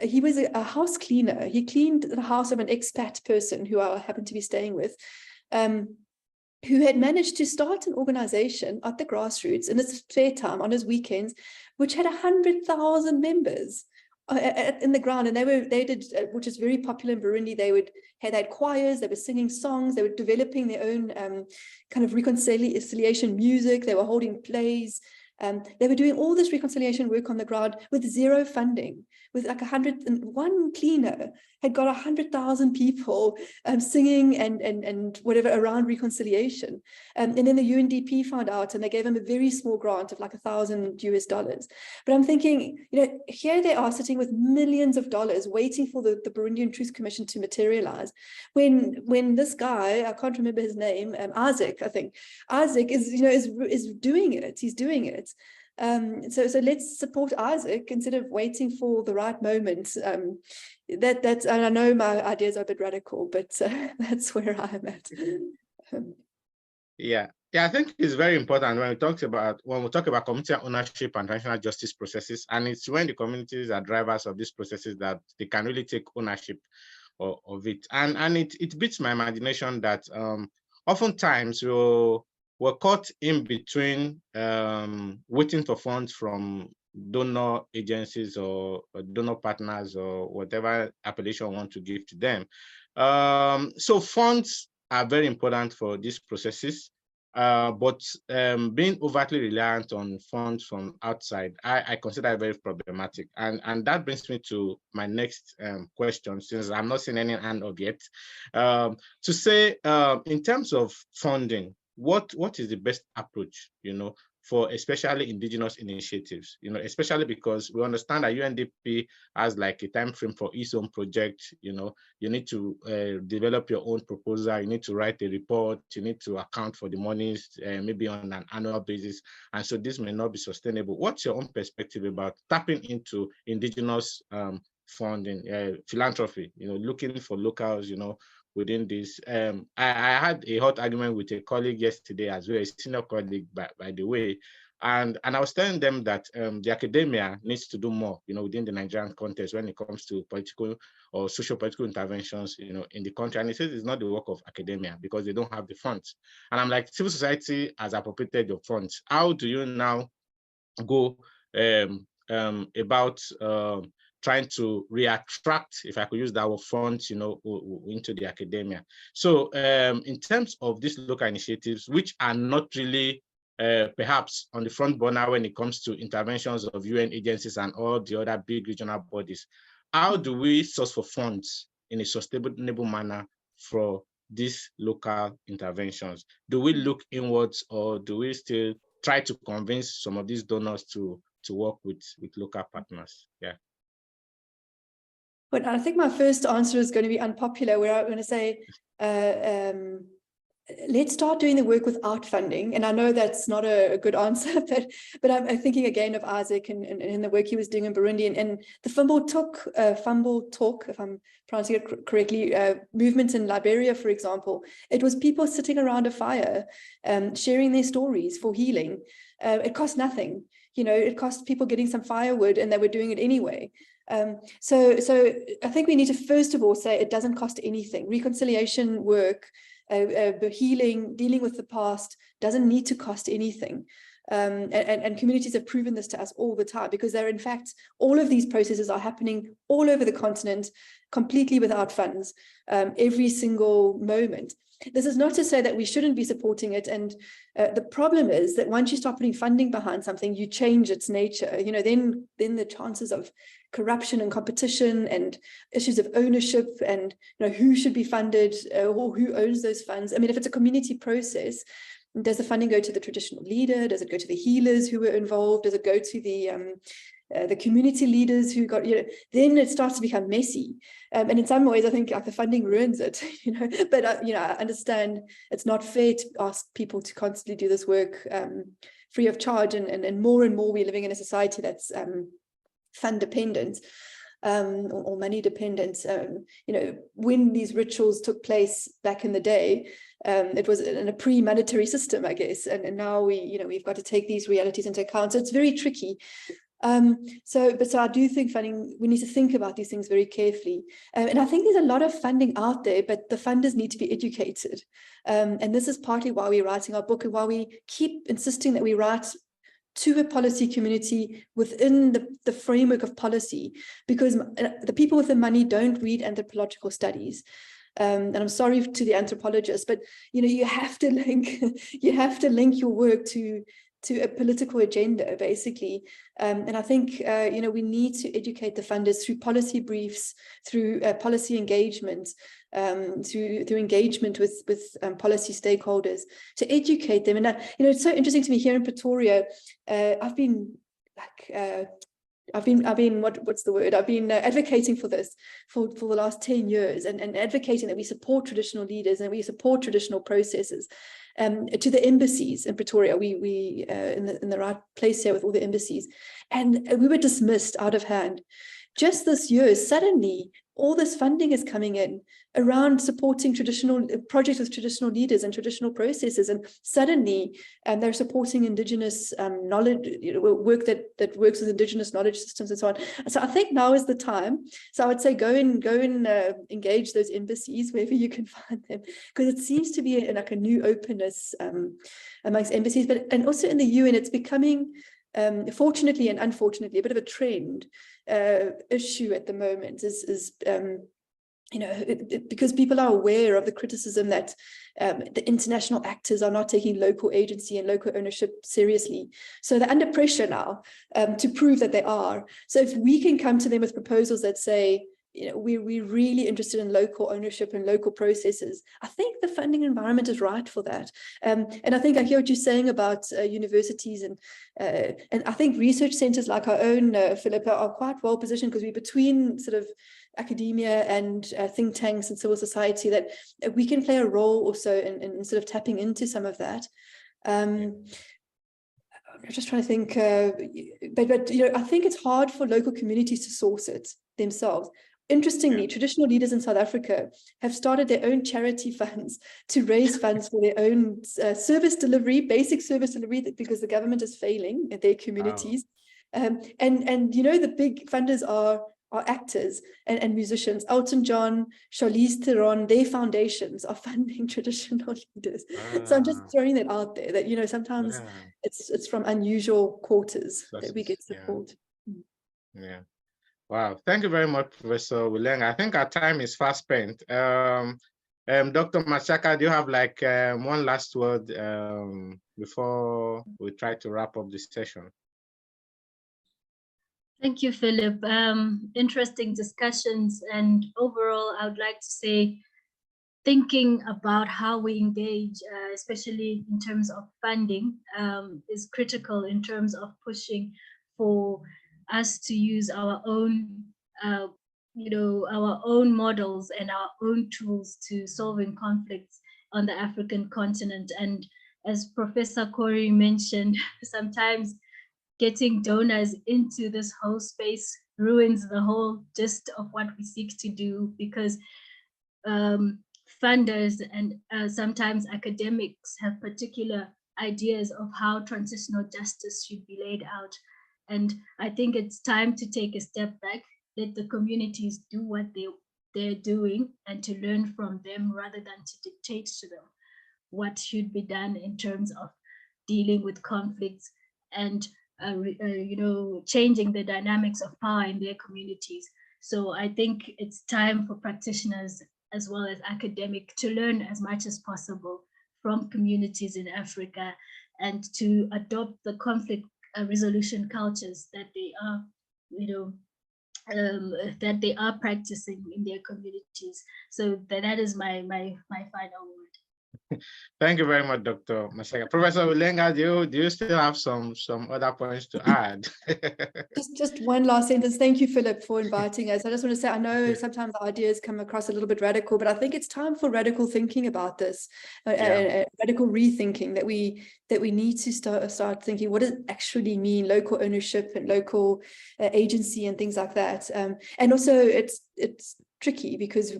He was a house cleaner. He cleaned the house of an expat person who I happened to be staying with, who had managed to start an organization at the grassroots in his spare time on his weekends, which had 100,000 members in the ground. And they did, which is very popular in Burundi. They had choirs, they were singing songs, they were developing their own kind of reconciliation music, they were holding plays. They were doing all this reconciliation work on the ground with zero funding, with like 101 cleaner had got 100,000 people singing and whatever around reconciliation. And then the UNDP found out, and they gave him a very small grant of like $1,000. But I'm thinking, here they are sitting with millions of dollars waiting for the Burundian Truth Commission to materialize. When this guy, I can't remember his name, Isaac, I think, Isaac is doing it. He's doing it. So let's support Isaac instead of waiting for the right moment. And I know my ideas are a bit radical, but that's where I'm at. Yeah, I think it's very important when we talk about community ownership and transitional justice processes, and it's when the communities are drivers of these processes that they can really take ownership of it. And it beats my imagination that oftentimes we're caught in between waiting for funds from donor agencies or donor partners or whatever appellation we want to give to them. So funds are very important for these processes, but being overtly reliant on funds from outside, I consider very problematic. And that brings me to my next question, since I'm not seeing any hand up yet, to say in terms of funding, what is the best approach, for especially indigenous initiatives, especially because we understand that UNDP has like a time frame for its own project. You need to develop your own proposal, you need to write a report, you need to account for the monies, maybe on an annual basis. And so this may not be sustainable. What's your own perspective about tapping into indigenous funding, philanthropy, looking for locals, within this? I had a hot argument with a colleague yesterday as well, a senior colleague, by the way, and I was telling them that the academia needs to do more, within the Nigerian context when it comes to political or socio-political interventions, in the country. And he says it's not the work of academia because they don't have the funds. And I'm like, civil society has appropriated your funds. How do you now go about trying to reattract, if I could use that word, funds, into the academia? So in terms of these local initiatives, which are not really perhaps on the front burner when it comes to interventions of UN agencies and all the other big regional bodies, how do we source for funds in a sustainable manner for these local interventions? Do we look inwards, or do we still try to convince some of these donors to work with local partners? Yeah. But I think my first answer is going to be unpopular, where I'm going to say, let's start doing the work without funding. And I know that's not a good answer, but I'm thinking again of Isaac and the work he was doing in Burundi, and the Fumble Talk, if I'm pronouncing it correctly, movement in Liberia, for example. It was people sitting around a fire, sharing their stories for healing. It cost nothing. It cost people getting some firewood, and they were doing it anyway. So I think we need to first of all say it doesn't cost anything. Reconciliation work, healing, dealing with the past doesn't need to cost anything. And communities have proven this to us all the time, because they're, in fact, all of these processes are happening all over the continent, completely without funds, every single moment. This is not to say that we shouldn't be supporting it. And the problem is that once you start putting funding behind something, you change its nature. Then the chances of corruption and competition and issues of ownership and who should be funded or who owns those funds. I mean, if it's a community process, does the funding go to the traditional leader? Does it go to the healers who were involved? Does it go to the community leaders who got, then it starts to become messy. And in some ways, I think the funding ruins it, but, I understand it's not fair to ask people to constantly do this work free of charge. And more we're living in a society that's fund dependent or money dependent. When these rituals took place back in the day, it was in a pre-monetary system, I guess. And now we've got to take these realities into account. So it's very tricky. So I do think funding, we need to think about these things very carefully. And I think there's a lot of funding out there, but the funders need to be educated. And this is partly why we're writing our book and why we keep insisting that we write to a policy community within the framework of policy, because the people with the money don't read anthropological studies. And I'm sorry to the anthropologists, but you have to link your work to a political agenda, basically. And I think, we need to educate the funders through policy briefs, through policy engagement, through engagement with policy stakeholders, to educate them. And, it's so interesting to me here in Pretoria. I've been advocating for this for the last 10 years and advocating that we support traditional leaders and we support traditional processes. To the embassies in Pretoria, we in the right place here with all the embassies, and we were dismissed out of hand. Just this year, suddenly, all this funding is coming in around supporting traditional projects with traditional leaders and traditional processes, and suddenly they're supporting Indigenous knowledge, work that works with Indigenous knowledge systems and so on. So I think now is the time. So I would say go and engage those embassies wherever you can find them, because it seems to be like a new openness amongst embassies, and also in the UN, it's becoming, fortunately and unfortunately, a bit of a trend issue at the moment is because people are aware of the criticism that the international actors are not taking local agency and local ownership seriously. So they're under pressure now to prove that they are. So if we can come to them with proposals that say, we're really interested in local ownership and local processes. I think the funding environment is right for that. And I think I hear what you're saying about universities, and I think research centers like our own, Philip, are quite well positioned, because we're between sort of academia and think tanks and civil society, that we can play a role also in sort of tapping into some of that. I'm just trying to think, but I think it's hard for local communities to source it themselves. Interestingly, traditional leaders in South Africa have started their own charity funds to raise funds for their own service delivery, basic service delivery, because the government is failing at their communities. Wow. And the big funders are actors and musicians. Elton John, Charlize Theron, their foundations are funding traditional leaders. So I'm just throwing that out there, that sometimes it's from unusual quarters that we get support. Yeah. Wow, thank you very much, Professor Wulenga. I think our time is fast spent. Dr. Mashaka, do you have like one last word before we try to wrap up this session? Thank you, Philip. Interesting discussions, and overall, I would like to say, thinking about how we engage, especially in terms of funding, is critical in terms of pushing for us to use our own, our own models and our own tools to solving conflicts on the African continent. And as Professor Corey mentioned, sometimes getting donors into this whole space ruins the whole gist of what we seek to do, because funders and sometimes academics have particular ideas of how transitional justice should be laid out. And I think it's time to take a step back, let the communities do what they're doing, and to learn from them rather than to dictate to them what should be done in terms of dealing with conflicts and changing the dynamics of power in their communities. So I think it's time for practitioners as well as academic to learn as much as possible from communities in Africa, and to adopt the conflict resolution cultures that they are, that they are practicing in their communities. So that is my final word. Thank you very much, Dr. Mashaka. Professor Wulenga, do you still have some other points to add? Just one last sentence. Thank you, Philip, for inviting us. I just want to say, I know sometimes ideas come across a little bit radical, but I think it's time for radical thinking about this, radical rethinking, that we need to start thinking, what does it actually mean, local ownership and local agency and things like that. And also it's tricky, because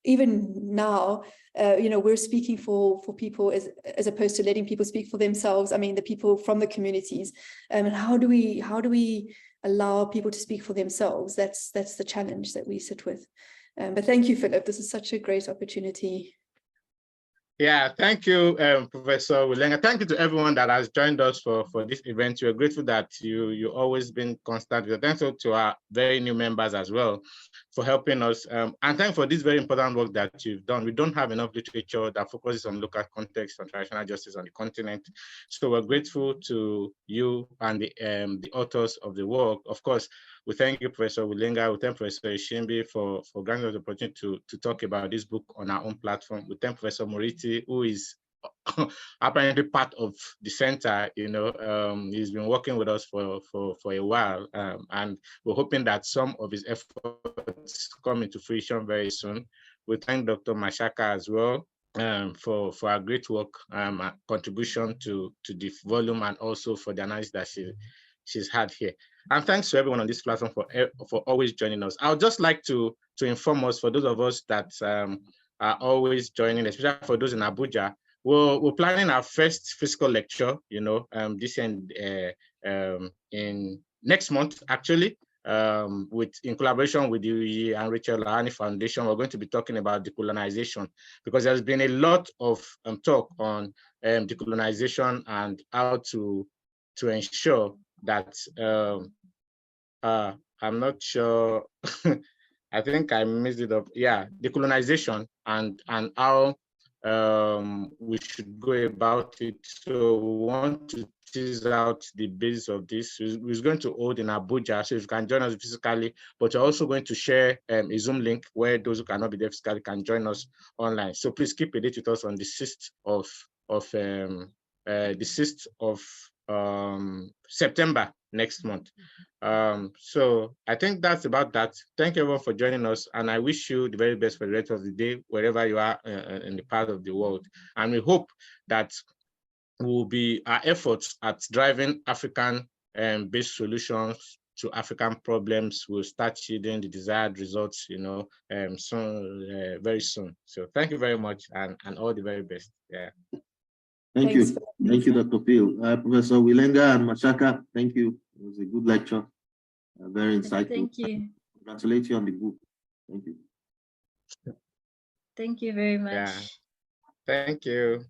even now, we're speaking for people as opposed to letting people speak for themselves. I mean, the people from the communities, and how do we allow people to speak for themselves? That's the challenge that we sit with. But thank you, Philip. This is such a great opportunity. Yeah, thank you, Professor Wulenga. Thank you to everyone that has joined us for this event. We're grateful that you always been constant with us. Thanks to our very new members as well for helping us. And thanks for this very important work that you've done. We don't have enough literature that focuses on local context and traditional justice on the continent. So we're grateful to you and the authors of the work. Of course, we thank you, Professor Wulenga. We thank Professor Ishimbi for granting us the opportunity to talk about this book on our own platform. We thank Professor Moriti, who is apparently part of the center. He's been working with us for a while, and we're hoping that some of his efforts come into fruition very soon. We thank Dr. Mashaka as well for our great work, contribution to the volume, and also for the analysis that she's had here. And thanks to everyone on this platform for always joining us. I would just like to inform us, for those of us that are always joining, especially for those in Abuja, we're planning our first physical lecture, this in next month, actually, in collaboration with the and Rachel Lahani Foundation. We're going to be talking about decolonization, because there's been a lot of talk on decolonization and how to ensure that I'm not sure. I think I messed it up. Yeah, decolonization and how we should go about it. So we want to tease out the basis of this. We're going to hold in Abuja, so if you can join us physically, but we're also going to share a Zoom link where those who cannot be there physically can join us online. So please keep a date with us on the 6th of September next month. So I think that's about that. Thank you everyone for joining us, and I wish you the very best for the rest of the day, wherever you are in the part of the world. And we hope that will be our efforts at driving African-based solutions to African problems will start yielding the desired results, soon, very soon. So thank you very much, and all the very best. Yeah. Thank you. Thank you, Dr. Phil. Professor Wilenga and Mashaka, thank you. It was a good lecture. Very insightful. Thank you. Congratulate you on the book. Thank you. Thank you very much. Yeah. Thank you.